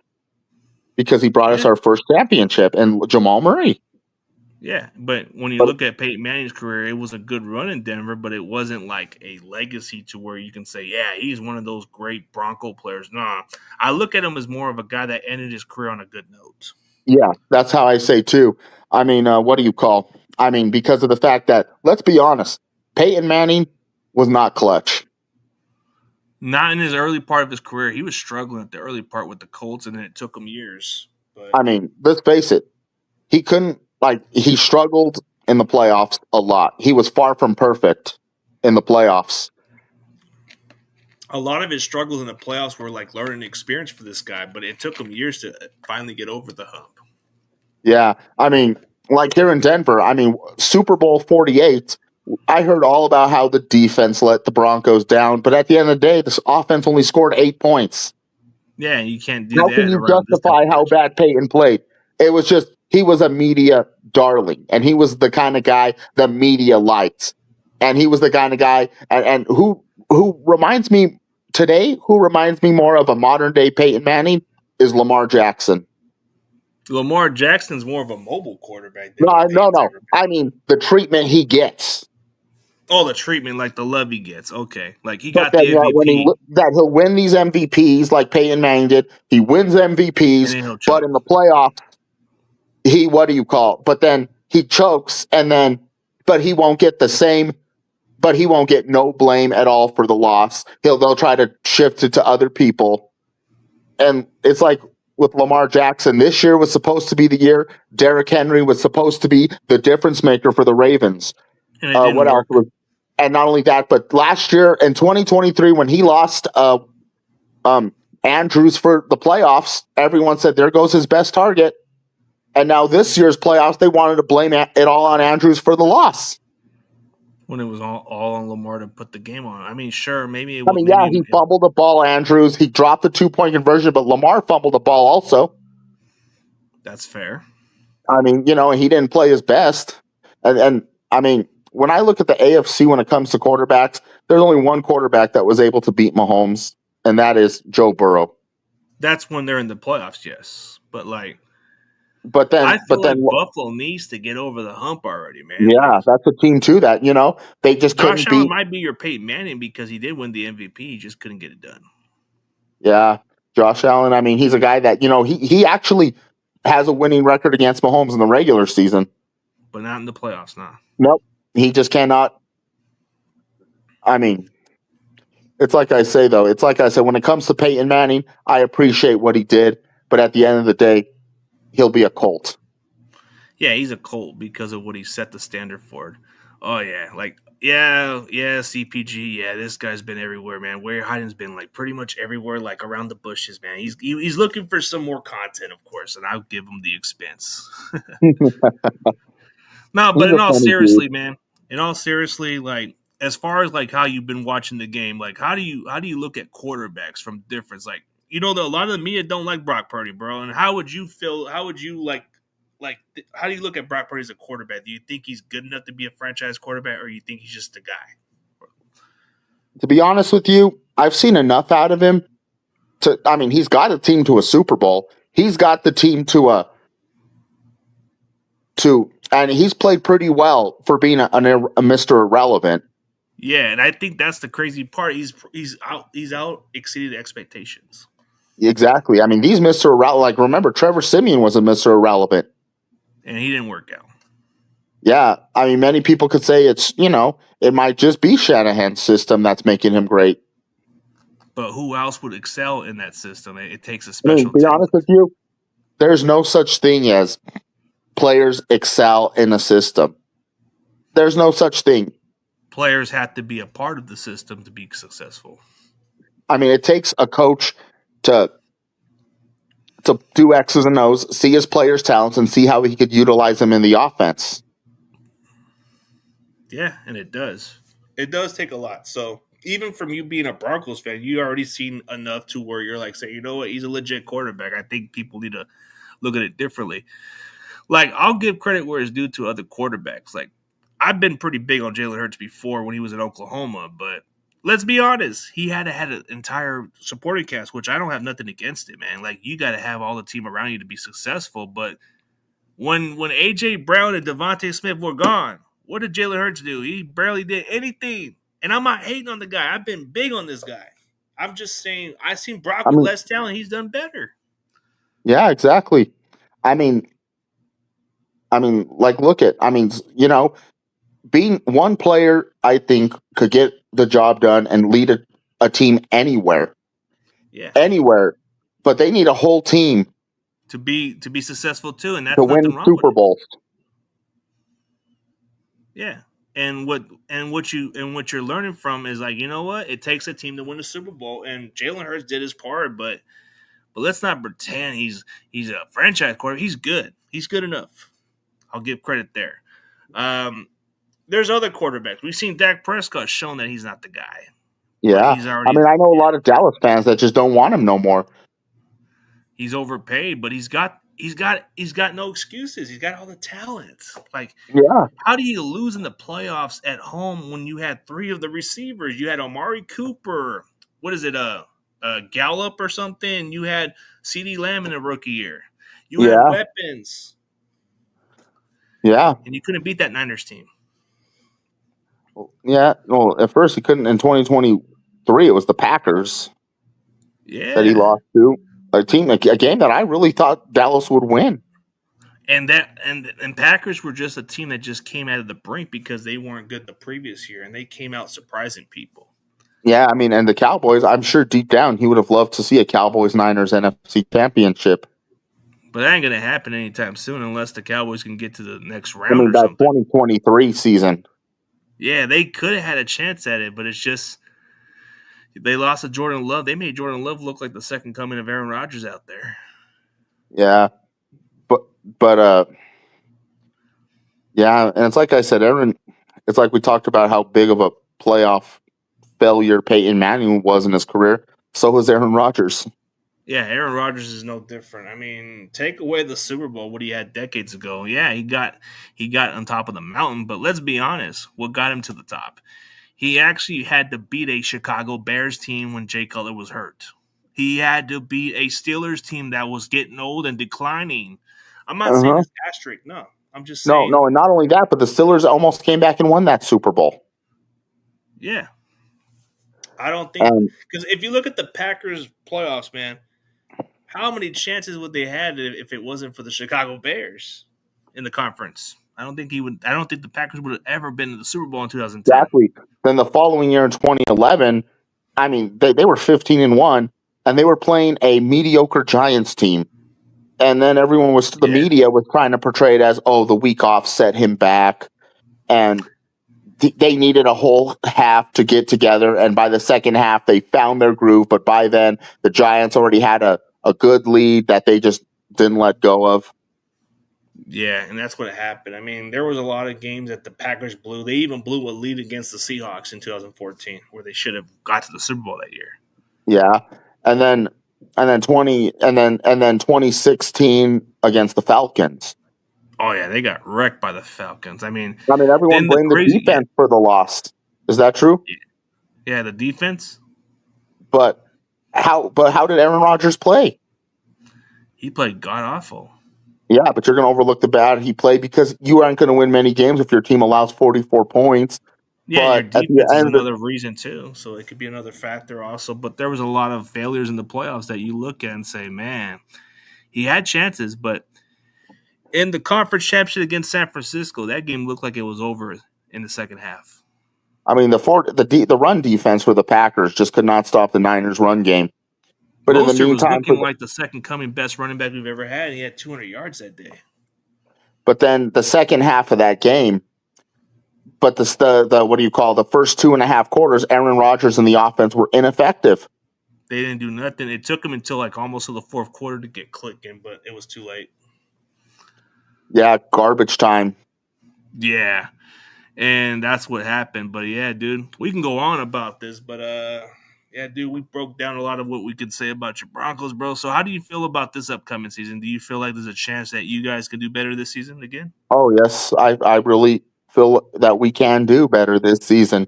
because he brought us our first championship, and Jamal Murray. Yeah, but when you look at Peyton Manning's career, it was a good run in Denver, but it wasn't like a legacy to where you can say, yeah, he's one of those great Bronco players. Nah, I look at him as more of a guy that ended his career on a good note. Yeah, that's how I say too. I mean, what do you call? I mean, because of the fact that, let's be honest, Peyton Manning was not clutch. Not in his early part of his career. He was struggling at the early part with the Colts, and then it took him years. But I mean, let's face it. He couldn't, he struggled in the playoffs a lot. He was far from perfect in the playoffs. A lot of his struggles in the playoffs were like learning experience for this guy, but it took him years to finally get over the hump. Yeah. I mean, like here in Denver, I mean, Super Bowl 48, I heard all about how the defense let the Broncos down, but at the end of the day, this offense only scored 8 points. Yeah, you can't do that. How can you justify how bad Peyton played? It was just, he was a media darling, and he was the kind of guy the media liked. And he was the kind of guy, and who reminds me today, who reminds me more of a modern day Peyton Manning is Lamar Jackson. Lamar Jackson's more of a mobile quarterback. No. I mean, the treatment he gets. Oh, the treatment, like the love he gets. Okay. Like he got the MVP. That he'll win these MVPs like Peyton Manning did. He wins MVPs, but in the playoffs, what do you call? But then he chokes, but he won't get the same but he won't get no blame at all for the loss. They'll try to shift it to other people. And it's like with Lamar Jackson, this year was supposed to be the year. Derrick Henry was supposed to be the difference maker for the Ravens. And it didn't What work. else was? And not only that, but last year in 2023, when he lost Andrews for the playoffs, everyone said there goes his best target. And now this year's playoffs, they wanted to blame it all on Andrews for the loss. When it was all on Lamar to put the game on. I mean, sure, maybe it I mean, yeah, he fumbled the ball, Andrews. He dropped the 2-point conversion, but Lamar fumbled the ball also. That's fair. I mean, you know, he didn't play his best. And I mean, when I look at the AFC when it comes to quarterbacks, there's only one quarterback that was able to beat Mahomes, and that is Joe Burrow. That's when they're in the playoffs, yes. But like, But then, I feel like Buffalo needs to get over the hump already, man. Yeah, that's a team too that, you know, they just Josh couldn't Allen beat. might be your Peyton Manning because he did win the MVP. He just couldn't get it done. Yeah, Josh Allen. I mean, he's a guy that, you know, he actually has a winning record against Mahomes in the regular season, but not in the playoffs. Nah. Nope, he just cannot. I mean, it's like I say though. It's like I said, when it comes to Peyton Manning, I appreciate what he did, but at the end of the day, he'll be a Colt. Yeah, he's a Colt because of what he set the standard for. Oh yeah, like yeah, CPG. Yeah, this guy's been everywhere, man. Where Heiden's been like pretty much everywhere, like around the bushes, man. He's looking for some more content, of course, and I'll give him the expense. No, but in all seriously, man. In all seriously, like as far as like how you've been watching the game, like how do you look at quarterbacks from difference? Like, you know, a lot of the media don't like Brock Purdy, bro. And how would you feel? How would you how do you look at Brock Purdy as a quarterback? Do you think he's good enough to be a franchise quarterback, or you think he's just a guy? To be honest with you, I've seen enough out of him. I mean, he's got a team to a Super Bowl. He's got the team and he's played pretty well for being a Mr. Irrelevant. Yeah, and I think that's the crazy part. He's out exceeded expectations. Exactly. I mean, these Mr. Irrelevant, like remember, Trevor Siemian was a Mr. Irrelevant. And he didn't work out. Yeah. I mean, many people could say it's, you know, it might just be Shanahan's system that's making him great. But who else would excel in that system? It takes a special to be honest with you, there's no such thing as players excel in a system. There's no such thing. Players have to be a part of the system to be successful. I mean, it takes a coach to do X's and O's, see his players' talents, and see how he could utilize them in the offense. Yeah, and it does. It does take a lot. So even from you being a Broncos fan, you already seen enough to where you're like, say, you know what, he's a legit quarterback. I think people need to look at it differently. Like, I'll give credit where it's due to other quarterbacks. Like, I've been pretty big on Jalen Hurts before when he was in Oklahoma, but let's be honest, he had an entire supporting cast, which I don't have nothing against it, man. Like, you got to have all the team around you to be successful. But when A.J. Brown and Devontae Smith were gone, what did Jalen Hurts do? He barely did anything. And I'm not hating on the guy. I've been big on this guy. I'm just saying, I've seen Brock with less talent. He's done better. Yeah, exactly. I mean, like, you know, being one player, I think, could get the job done and lead a team anywhere. Yeah. Anywhere. But they need a whole team to be successful too, and that's to win Super Bowls. Yeah. And what you're learning from is, like, you know what? It takes a team to win a Super Bowl, and Jalen Hurts did his part, but let's not pretend he's a franchise quarterback. He's good. He's good enough. I'll give credit there. There's other quarterbacks. We've seen Dak Prescott shown that he's not the guy. Yeah. I know a lot of Dallas fans that just don't want him no more. He's overpaid, but he's got no excuses. He's got all the talent. Like, yeah. How do you lose in the playoffs at home when you had three of the receivers? You had Amari Cooper. What is it? Gallup or something. You had CeeDee Lamb in a rookie year. You had weapons. Yeah. And you couldn't beat that Niners team. Yeah. Well, at first he couldn't. In 2023, it was the Packers. Yeah. That he lost to. A game that I really thought Dallas would win. And Packers were just a team that just came out of the brink because they weren't good the previous year, and they came out surprising people. Yeah, I mean, and the Cowboys, I'm sure deep down he would have loved to see a Cowboys-Niners NFC championship. But that ain't gonna happen anytime soon unless the Cowboys can get to the next I round mean, or that something. 2023 season. Yeah, they could have had a chance at it, but it's just they lost to Jordan Love. They made Jordan Love look like the second coming of Aaron Rodgers out there. Yeah, but but yeah, and it's like I said, Aaron. It's like we talked about how big of a playoff failure Peyton Manning was in his career. So was Aaron Rodgers. Yeah, Aaron Rodgers is no different. I mean, take away the Super Bowl, what he had decades ago. Yeah, he got on top of the mountain, but let's be honest, what got him to the top? He actually had to beat a Chicago Bears team when Jay Cutler was hurt. He had to beat a Steelers team that was getting old and declining. I'm not saying Uh-huh. it's asterisk, no. I'm just No, saying, no, and not only that, but the Steelers almost came back and won that Super Bowl. yeah. I don't think And because if you look at the Packers playoffs, man, how many chances would they had if it wasn't for the Chicago Bears in the conference? I don't think he would. I don't think the Packers would have ever been to the Super Bowl in 2010. exactly. Then the following year in 2011, I mean, they were 15-1, and they were playing a mediocre Giants team. And then the Yeah, media was trying to portray it as, oh, the week off set him back. And they needed a whole half to get together. And by the second half, they found their groove. But by then, the Giants already had a good lead that they just didn't let go of. yeah, and that's what happened. I mean, there was a lot of games that the Packers blew. They even blew a lead against the Seahawks in 2014, where they should have got to the Super Bowl that year. Yeah. And then 2016 against the Falcons. Oh yeah, they got wrecked by the Falcons. I mean, I mean, everyone then the blamed the crazy, defense for the loss. Is that true? yeah, the defense. But how did Aaron Rodgers play? He played god awful. Yeah, but you're going to overlook the bad he played because you aren't going to win many games if your team allows 44 points. Yeah, and your But at the defense is end, another reason too. So it could be another factor also. But there was a lot of failures in the playoffs that you look at and say, man, he had chances, but in the conference championship against San Francisco, that game looked like it was over in the second half. I mean, the run defense for the Packers just could not stop the Niners' run game. But in the Mostert was meantime, looking like the second coming best running back we've ever had. He had 200 yards that day. but then the second half of that game, but the what do you call the first 2.5 quarters, Aaron Rodgers and the offense were ineffective. They didn't do nothing. It took them until like almost to the fourth quarter to get clicking, but it was too late. Yeah, garbage time. Yeah. And that's what happened. But yeah, dude, we can go on about this, but yeah, dude, we broke down a lot of what we could say about your Broncos, bro. So how do you feel about this upcoming season? Do you feel like there's a chance that you guys could do better this season again? Oh yes, I really feel that we can do better this season.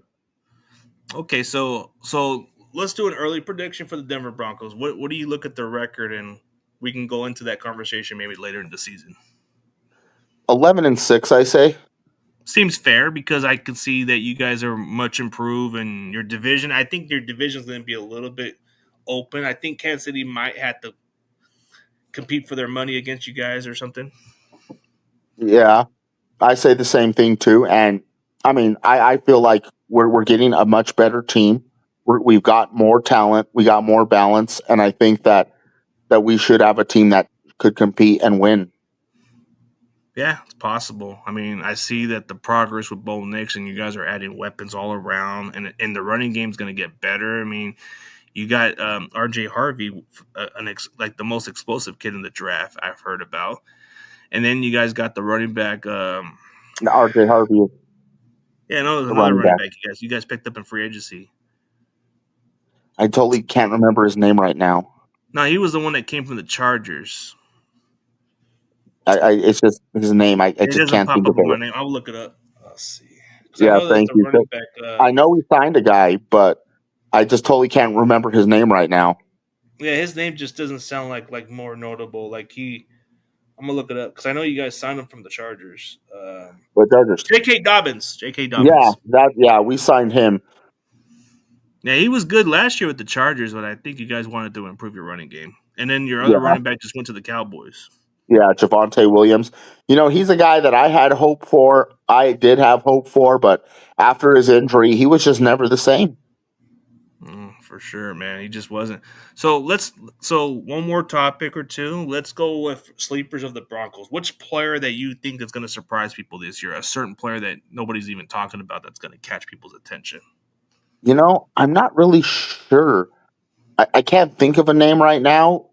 Okay, so let's do an early prediction for the Denver Broncos. What do you look at their record, and we can go into that conversation maybe later in the season. 11-6, I say. Seems fair because I could see that you guys are much improved in your division. I think your division is going to be a little bit open. I think Kansas City might have to compete for their money against you guys or something. Yeah, I say the same thing too. And I mean, I feel like we're getting a much better team. We've got more talent, we got more balance, and I think that we should have a team that could compete and win. Yeah, it's possible. I mean, I see that the progress with Bo Nix and you guys are adding weapons all around, and the running game's going to get better. I mean, you got R.J. Harvey, like the most explosive kid in the draft I've heard about, and then you guys got the running back. RJ Harvey is Yeah, no, there's the another running running back. back you guys picked up in free agency. I totally can't remember his name right now. No, he was the one that came from the Chargers. It's just his name. I It just doesn't can't pop think up of on my it. name. I'll look it up. Let's see. Because I Yeah, know there's thank the you. running back. I know we signed a guy, but I just totally can't remember his name right now. Yeah, his name just doesn't sound like more notable. I'm gonna look it up because I know you guys signed him from the Chargers. But Chargers. J.K. Dobbins. J.K. Yeah, Dobbins. we signed him. Yeah, he was good last year with the Chargers, but I think you guys wanted to improve your running game. And then your other Yeah, running back just went to the Cowboys. Yeah, Javonte Williams. He's a guy that I had hope for. I did have hope for, but after his injury, he was just never the same. For sure, man. He just wasn't. So one more topic or two. Let's go with sleepers of the Broncos. Which player that you think is going to surprise people this year? A certain player that nobody's even talking about that's going to catch people's attention. I'm not really sure. I can't think of a name right now,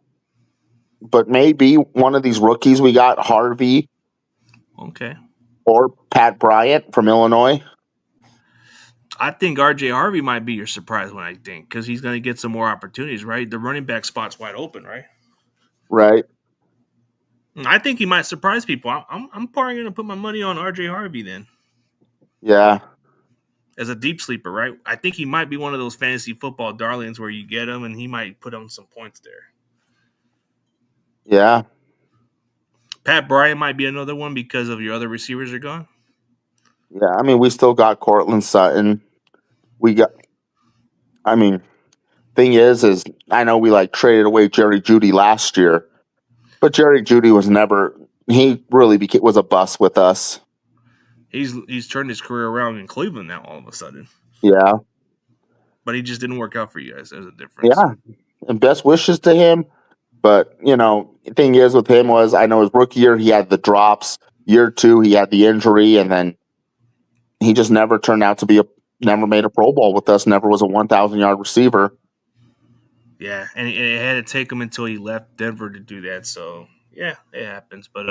but maybe one of these rookies we got, Harvey Okay. or Pat Bryant from Illinois. I think RJ Harvey might be your surprise one, I think, because he's going to get some more opportunities, right? The running back spot's wide open, right? Right. I think he might surprise people. I'm probably going to put my money on RJ Harvey then Yeah. as a deep sleeper, right? I think he might be one of those fantasy football darlings where you get him and he might put on some points there. Yeah. Pat Bryant might be another one because of your other receivers are gone. Yeah. I mean, we still got Cortland Sutton. Thing is I know we traded away Jerry Jeudy last year, but Jerry Jeudy he really was a bust with us. He's turned his career around in Cleveland now all of a sudden. Yeah. But he just didn't work out for you guys. There's a difference. Yeah. And best wishes to him. But, the thing is with him was I know his rookie year, he had the drops. Year 2, he had the injury, and then he just never turned out to never made a Pro Bowl with us, never was a 1,000-yard receiver. Yeah, and it had to take him until he left Denver to do that. So, yeah, it happens. But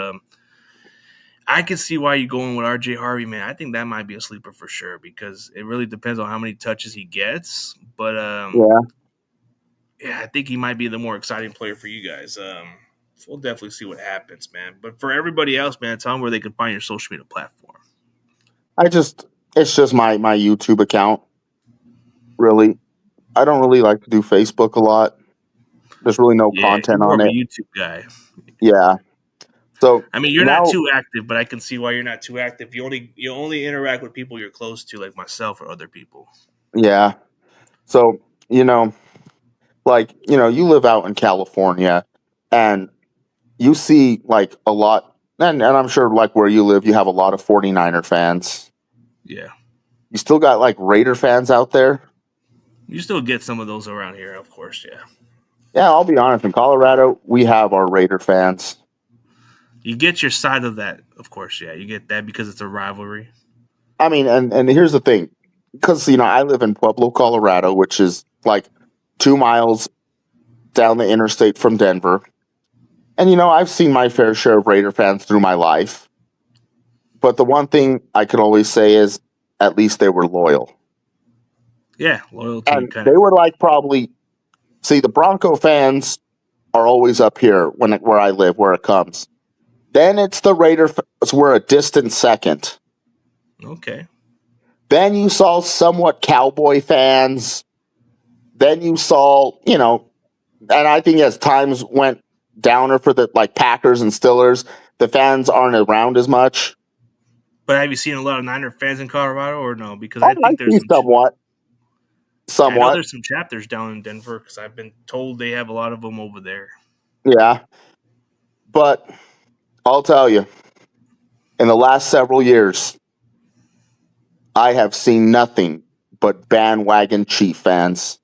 I can see why you're going with RJ Harvey, man. I think that might be a sleeper for sure because it really depends on how many touches he gets. But, yeah, I think he might be the more exciting player for you guys. So we'll definitely see what happens, man. But for everybody else, man, tell them where they can find your social media platform. It's just my YouTube account, really. I don't really like to do Facebook a lot. There's really no Yeah, you're content more on of a it. YouTube guy. Yeah. So I mean, you're now, not too active, but I can see why you're not too active. You only interact with people you're close to, like myself or other people. yeah. So, you live out in California and you see a lot, and I'm sure where you live, you have a lot of 49er fans. Yeah. You still got Raider fans out there? You still get some of those around here, of course, yeah. Yeah, I'll be honest. In Colorado, we have our Raider fans. You get your side of that, of course, yeah. You get that because it's a rivalry. I mean, and here's the thing. Because, I live in Pueblo, Colorado, which is 2 miles down the interstate from Denver. And, I've seen my fair share of Raider fans through my life. But the one thing I could always say is at least they were loyal. Yeah, loyalty. And they were probably, see, the Bronco fans are always up here where I live, where it comes. Then it's the Raider fans, we're a distant second. Okay. Then you saw somewhat Cowboy fans. Then you saw, and I think as times went downer for the Packers and Steelers, the fans aren't around as much. But have you seen a lot of Niner fans in Colorado or no? Because I think there's somewhat. I know there's some chapters down in Denver because I've been told they have a lot of them over there. Yeah. But I'll tell you, in the last several years, I have seen nothing but bandwagon Chief fans.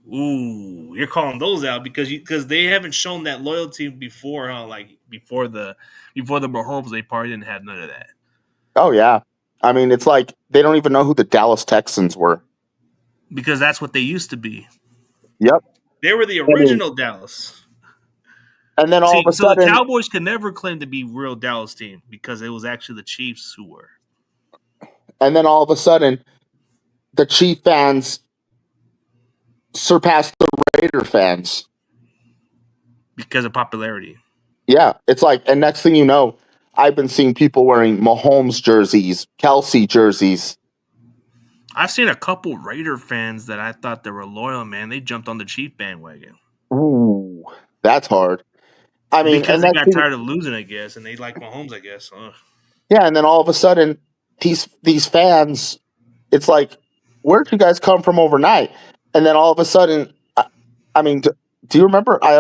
Ooh, you're calling those out because they haven't shown that loyalty before, huh? Before the Mahomes, they probably didn't have none of that. Oh yeah, I mean it's they don't even know who the Dallas Texans were because that's what they used to be. Yep, they were the original Dallas. And then all of a sudden, the Cowboys can never claim to be real Dallas team because it was actually the Chiefs who were. And then all of a sudden, the Chief fans surpassed the Raider fans because of popularity. Yeah, it's and next thing you know, I've been seeing people wearing Mahomes jerseys, Kelsey jerseys. I've seen a couple Raider fans that I thought they were loyal, man. They jumped on the Chief bandwagon. Ooh, that's hard. I mean, because they got tired of losing, I guess, and they like Mahomes, I guess. Ugh. Yeah, and then all of a sudden, these fans, it's where'd you guys come from overnight? And then all of a sudden, I mean, Do you remember? I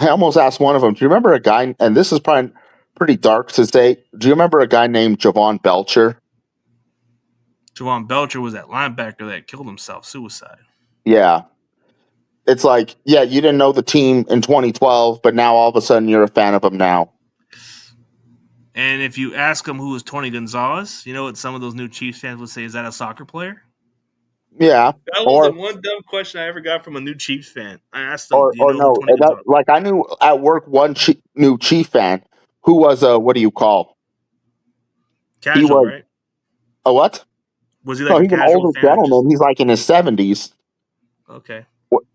almost asked one of them. Do you remember a guy? And this is probably pretty dark to say. Do you remember a guy named Javon Belcher? Javon Belcher was that linebacker that killed himself, suicide. Yeah. It's like, yeah, you didn't know the team in 2012, but now all of a sudden you're a fan of them now. And if you ask him who is Tony Gonzalez, you know what some of those new Chiefs fans would say? Is that a soccer player? Yeah. That was the one dumb question I ever got from a new Chiefs fan. I asked them, "Do you Or know who no, Tony Gonzalez?" like I knew at work one new Chief fan who was a, what do you call? He Casual, was right? a what? Was he No, like a he's an casual older fan or just gentleman. He's like in his 70s. okay?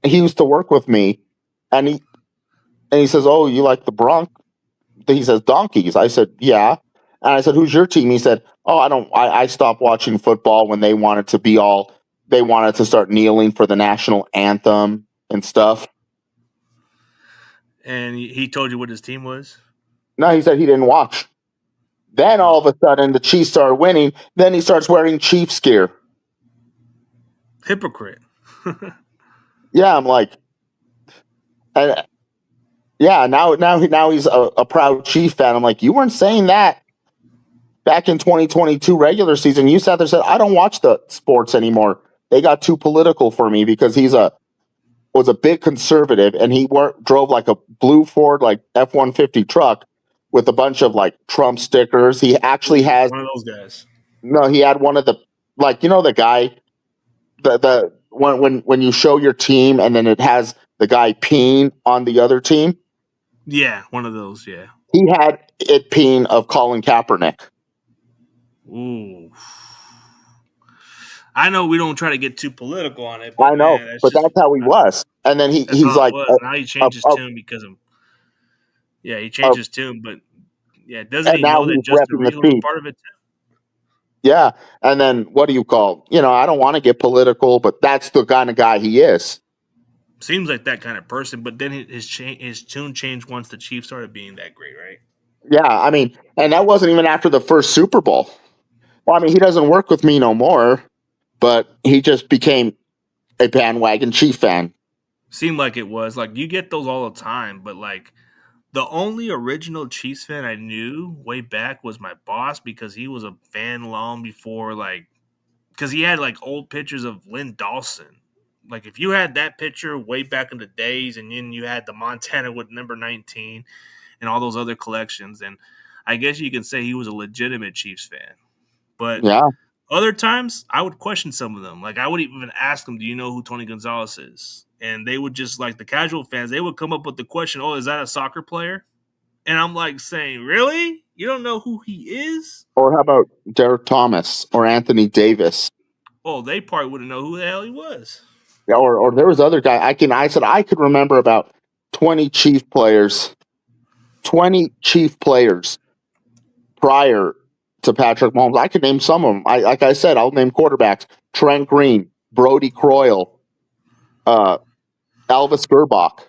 He used to work with me, and he says, "Oh, you like the Broncos?" He says, "Donkeys." I said, "Yeah." And I said, "Who's your team?" He said, "Oh, I don't. I stopped watching football when they wanted to be all. They wanted to start kneeling for the national anthem and stuff." And he told you what his team was. No, he said he didn't watch. Then all Oh, of a sudden, the Chiefs started winning. Then he starts wearing Chiefs gear. hypocrite. Yeah, I'm like, and yeah, now he's a proud Chief fan. I'm like, you weren't saying that back in 2022 regular season. You sat there and said, I don't watch the sports anymore. They got too political for me because was a big conservative and he drove like a blue Ford like F-150 truck with a bunch of like Trump stickers. He actually Ooh, has one of those guys. no, he had one of the, like, you know, the guy, the when you show your team and then it has the guy peeing on the other team. Yeah, one of those. Yeah. He had it peeing of Colin Kaepernick. Ooh. I know we don't try to get too political on it, but I know, man, that's but just that's how he was. And then that's he's how it like, was. Now he changed his tune because of he changed his tune, but yeah, doesn't and he now know that he's Justin repping the Reed was a team. part of it too? Yeah. And then what do you call? You know, I don't want to get political, but that's the kind of guy he is. Seems like that kind of person, but then his tune changed once the Chiefs started being that great, right? Yeah. I mean, and that wasn't even after the first Super Bowl. Well, I mean, he doesn't work with me no more, but he just became a bandwagon Chief fan. Seemed like it was like you get those all the time, but like the only original Chiefs fan I knew way back was my boss because he was a fan long before like because he had like old pictures of Lynn Dawson. Like if you had that picture way back in the days, and then you had the Montana with number 19 and all those other collections, and I guess you can say he was a legitimate Chiefs fan. But Yeah. other times, I would question some of them. Like I would even ask them, "Do you know who Tony Gonzalez is?" And they would just like the casual fans. They would come up with the question, "Oh, is that a soccer player?" And I'm like saying, "Really? You don't know who he is?" Or how about Derek Thomas or Anthony Davis? Oh, they probably wouldn't know who the hell he was. Yeah, or there was other guy. I said I could remember about 20 Chief players, 20 Chief players prior to Patrick Mahomes. I could name some of them. Like I said, I'll name quarterbacks: Trent Green, Brody Croyle, uh, Elvis Gerbach.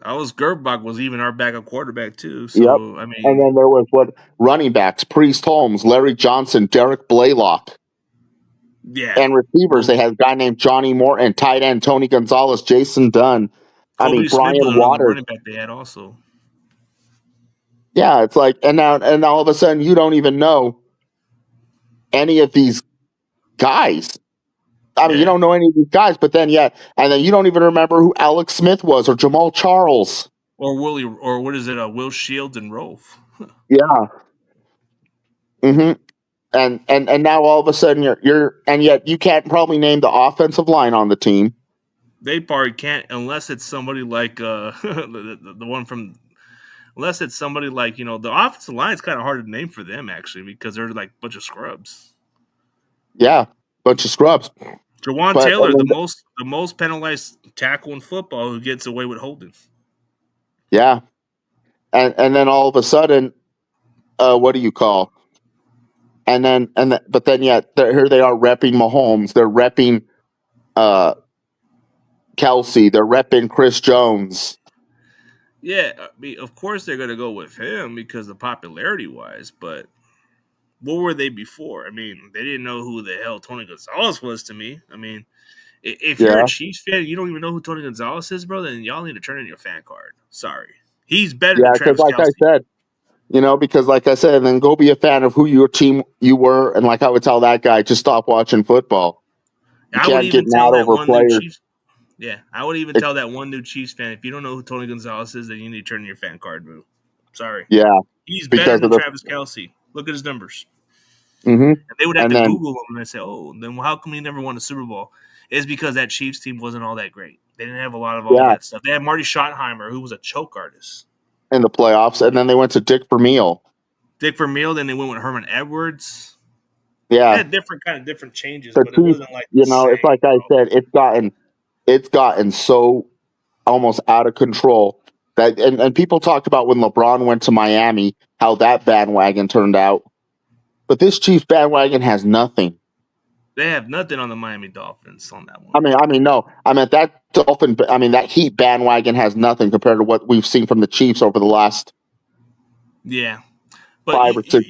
Alice Gerbach was even our backup quarterback too. Yep. So I And mean, then there was what running backs: Priest Holmes, Larry Johnson, Derek Blaylock. yeah, And receivers, well, they had a guy named Johnny Moore and tight end Tony Gonzalez, Jason Dunn. I mean, Kobe Smith Brian was another Waters. running back they had also. Yeah, it's like, and all of a sudden you don't even know any of these guys. I mean, you Yeah, don't know any of these guys, but then and then you don't even remember who Alex Smith was or Jamal Charles. or Willie, or what is it? Will Shields and Rolf. Yeah. hmm And now all of a sudden and yet you can't probably name the offensive line on the team. They probably can't unless it's somebody like the one from. Unless it's somebody like the offensive line is kind of hard to name for them actually because they're like a bunch of scrubs. Yeah, bunch of scrubs. Jawan But Taylor, and then, the most penalized tackle in football, who gets away with holding. yeah, and then all of a sudden, what do you call? But then here they are repping Mahomes. They're repping uh, Kelsey. They're repping Chris Jones. Yeah, I mean, of course they're going to go with him because of popularity wise, but what were they before? I mean, they didn't know who the hell Tony Gonzalez was to me. I mean, If you're a Yeah, Chiefs fan, you don't even know who Tony Gonzalez is, bro. Then y'all need to turn in your fan card. Sorry, he's better yeah. than Because Travis like I Kelsey. said, because like I said, then go be a fan of who your team you were, and like I would tell that guy, just stop watching football. You I would can't get even mad tell that over one new players. Chiefs. Yeah, I would even tell that one new Chiefs fan, if you don't know who Tony Gonzalez is, then you need to turn in your fan card, bro. Sorry, Yeah, he's better because of than the. Travis Kelsey. Look at his numbers. Hmm. And they would have And to then Google him and say, "Oh, then how come he never won a Super Bowl?" It's because that Chiefs team wasn't all that great. They didn't have a lot of all yeah, that stuff. They had Marty Schottenheimer, who was a choke artist. in the playoffs, and then they went to Dick Vermeil. Dick Vermeil, then they went with Herman Edwards. They Yeah, had different changes, the but it Chiefs. wasn't like the It's same. like I said, it's gotten so almost out of control that and people talked about when LeBron went to Miami how that bandwagon turned out. But this Chiefs bandwagon has nothing. They have nothing on the Miami Dolphins on that I one. mean, no. I mean that Heat bandwagon has nothing compared to what we've seen from the Chiefs over the last Yeah, but 5 or 6.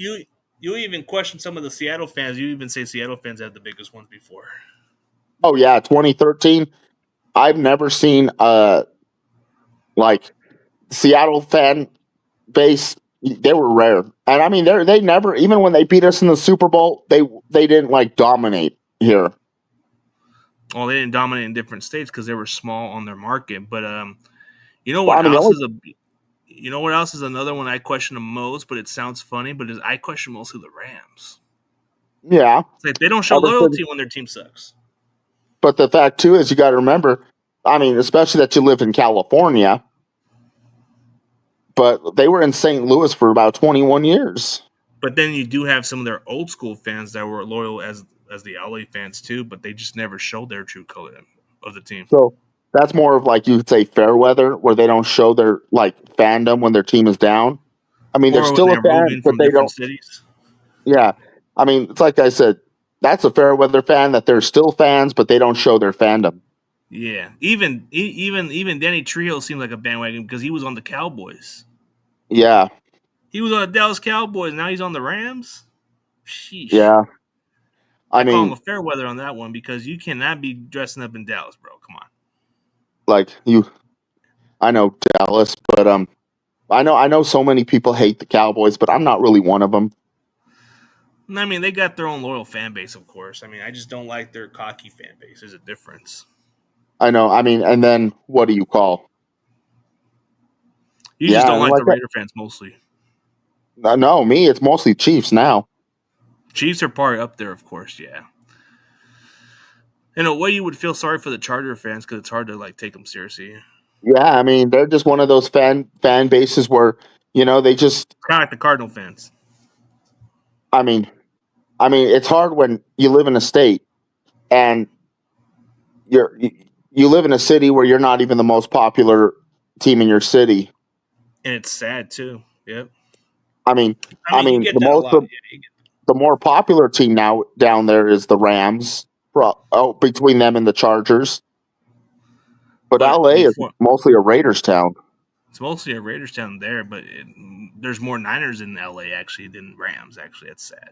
you even question some of the Seattle fans. You even say Seattle fans had the biggest ones before. Oh yeah, 2013. I've never seen like Seattle fan base. They were rare, and I mean they never, even when they beat us in the Super Bowl, they didn't like dominate here. Well, they didn't dominate in different states because they were small on their market. But you know Well, what I mean else is a you know what else is another one I question the most, but it sounds funny. But I question mostly the Rams. yeah. It's like they don't show Ever since, loyalty when their team sucks. but the fact too is you got to remember. I mean, especially that you live in California, but they were in St. Louis for about 21 years. But then you do have some of their old school fans that were loyal as the LA fans too, but they just never showed their true color of the team. So that's more of like you could say fair weather, where they don't show their like fandom when their team is down. I mean, they're Or when still a they're fan, moving but from they different don't. cities. Yeah, I mean, it's like I said, that's a fair weather fan that they're still fans, but they don't show their fandom. Yeah, even Danny Trejo seemed like a bandwagon because he was on the Cowboys. Yeah, He was on the Dallas Cowboys. Now he's on the Rams. Sheesh. yeah. I I call him a mean, fair weather on that one because you cannot be dressing up in Dallas, bro. Come on. like you, I know Dallas, but I know so many people hate the Cowboys, but I'm not really one of them. I mean, they got their own loyal fan base, of course. I mean, I just don't like their cocky fan base. There's a difference. I know. I mean, and then what do you call? You just Yeah, don't and like like the Raider fans mostly. no, me, it's mostly Chiefs now. Chiefs are probably up there, of course. Yeah. In a way, you would feel sorry for the Charger fans because it's hard to like take them seriously. Yeah, I mean, they're just one of those fan bases where they just. Kind of like the Cardinal fans. I mean, it's hard when you live in a state and you live in a city where you're not even the most popular team in your city. And it's sad too. Yep. I mean, I mean, you get that a lot. Yeah, the more popular team now down there is the Rams. Between them and the Chargers, but but LA is before mostly a Raiders town. it's mostly a Raiders town there, but there's more Niners in LA actually than Rams. Actually, it's sad.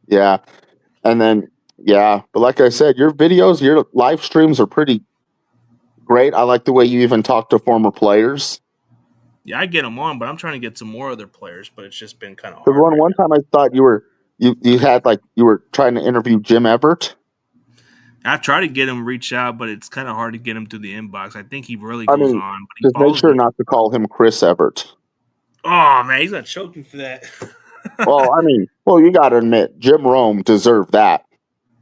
Yeah, and then but like I said, your videos, your live streams are pretty great. I like the way you even talk to former players. Yeah, I get them on, but I'm trying to get some more other players, but it's just been kind of Because hard right one now. time I thought you had like you were trying to interview Jim Everett. I try to get him reach out, but it's kind of hard to get him through the inbox. I think he really I goes mean, on, but he just make follows sure me. not to call him Chris Everett. Oh man, he's gonna choke me for that. Well, I mean, you got to admit, Jim Rome deserved that.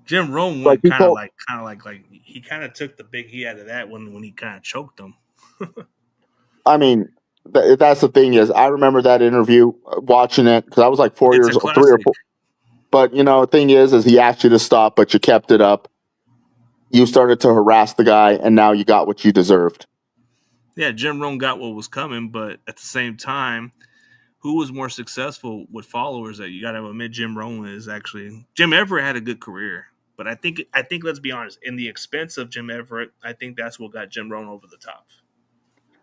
Jim Rome Like went he told, kind of like he kind of took the big heat out of that when he kind of choked him. I mean, that's the thing is, I remember that interview, watching it because I was like It's a 3 or classic. 4. But the thing is he asked you to stop, but you kept it up. You started to harass the guy, and now you got what you deserved. Yeah, Jim Rome got what was coming, but at the same time, who was more successful with followers? That you got to admit, Jim Rome is actually. Jim Everett had a good career, but I think let's be honest, in the expense of Jim Everett, I think that's what got Jim Rome over the top.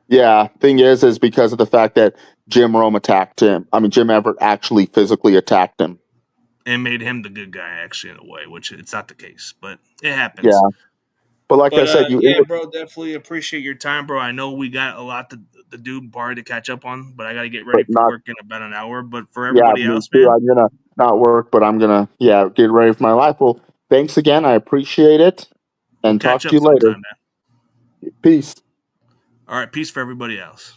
Yeah, thing is because of the fact that Jim Rome attacked him. I mean, Jim Everett actually physically attacked him. And made him the good guy, actually, in a way, which it's not the case, but it Yeah, happens. But like I But said, yeah, bro, definitely appreciate your time, bro. I know we got a lot to do, bar to catch up on, but I got to get ready but for not. work in about an hour. But for Yeah, everybody me else, too. man, I'm gonna not work, but I'm gonna get ready for my life. Well, thanks again. I appreciate it, we'll and catch talk to up you later. sometime, man. Peace. All right, peace for everybody else.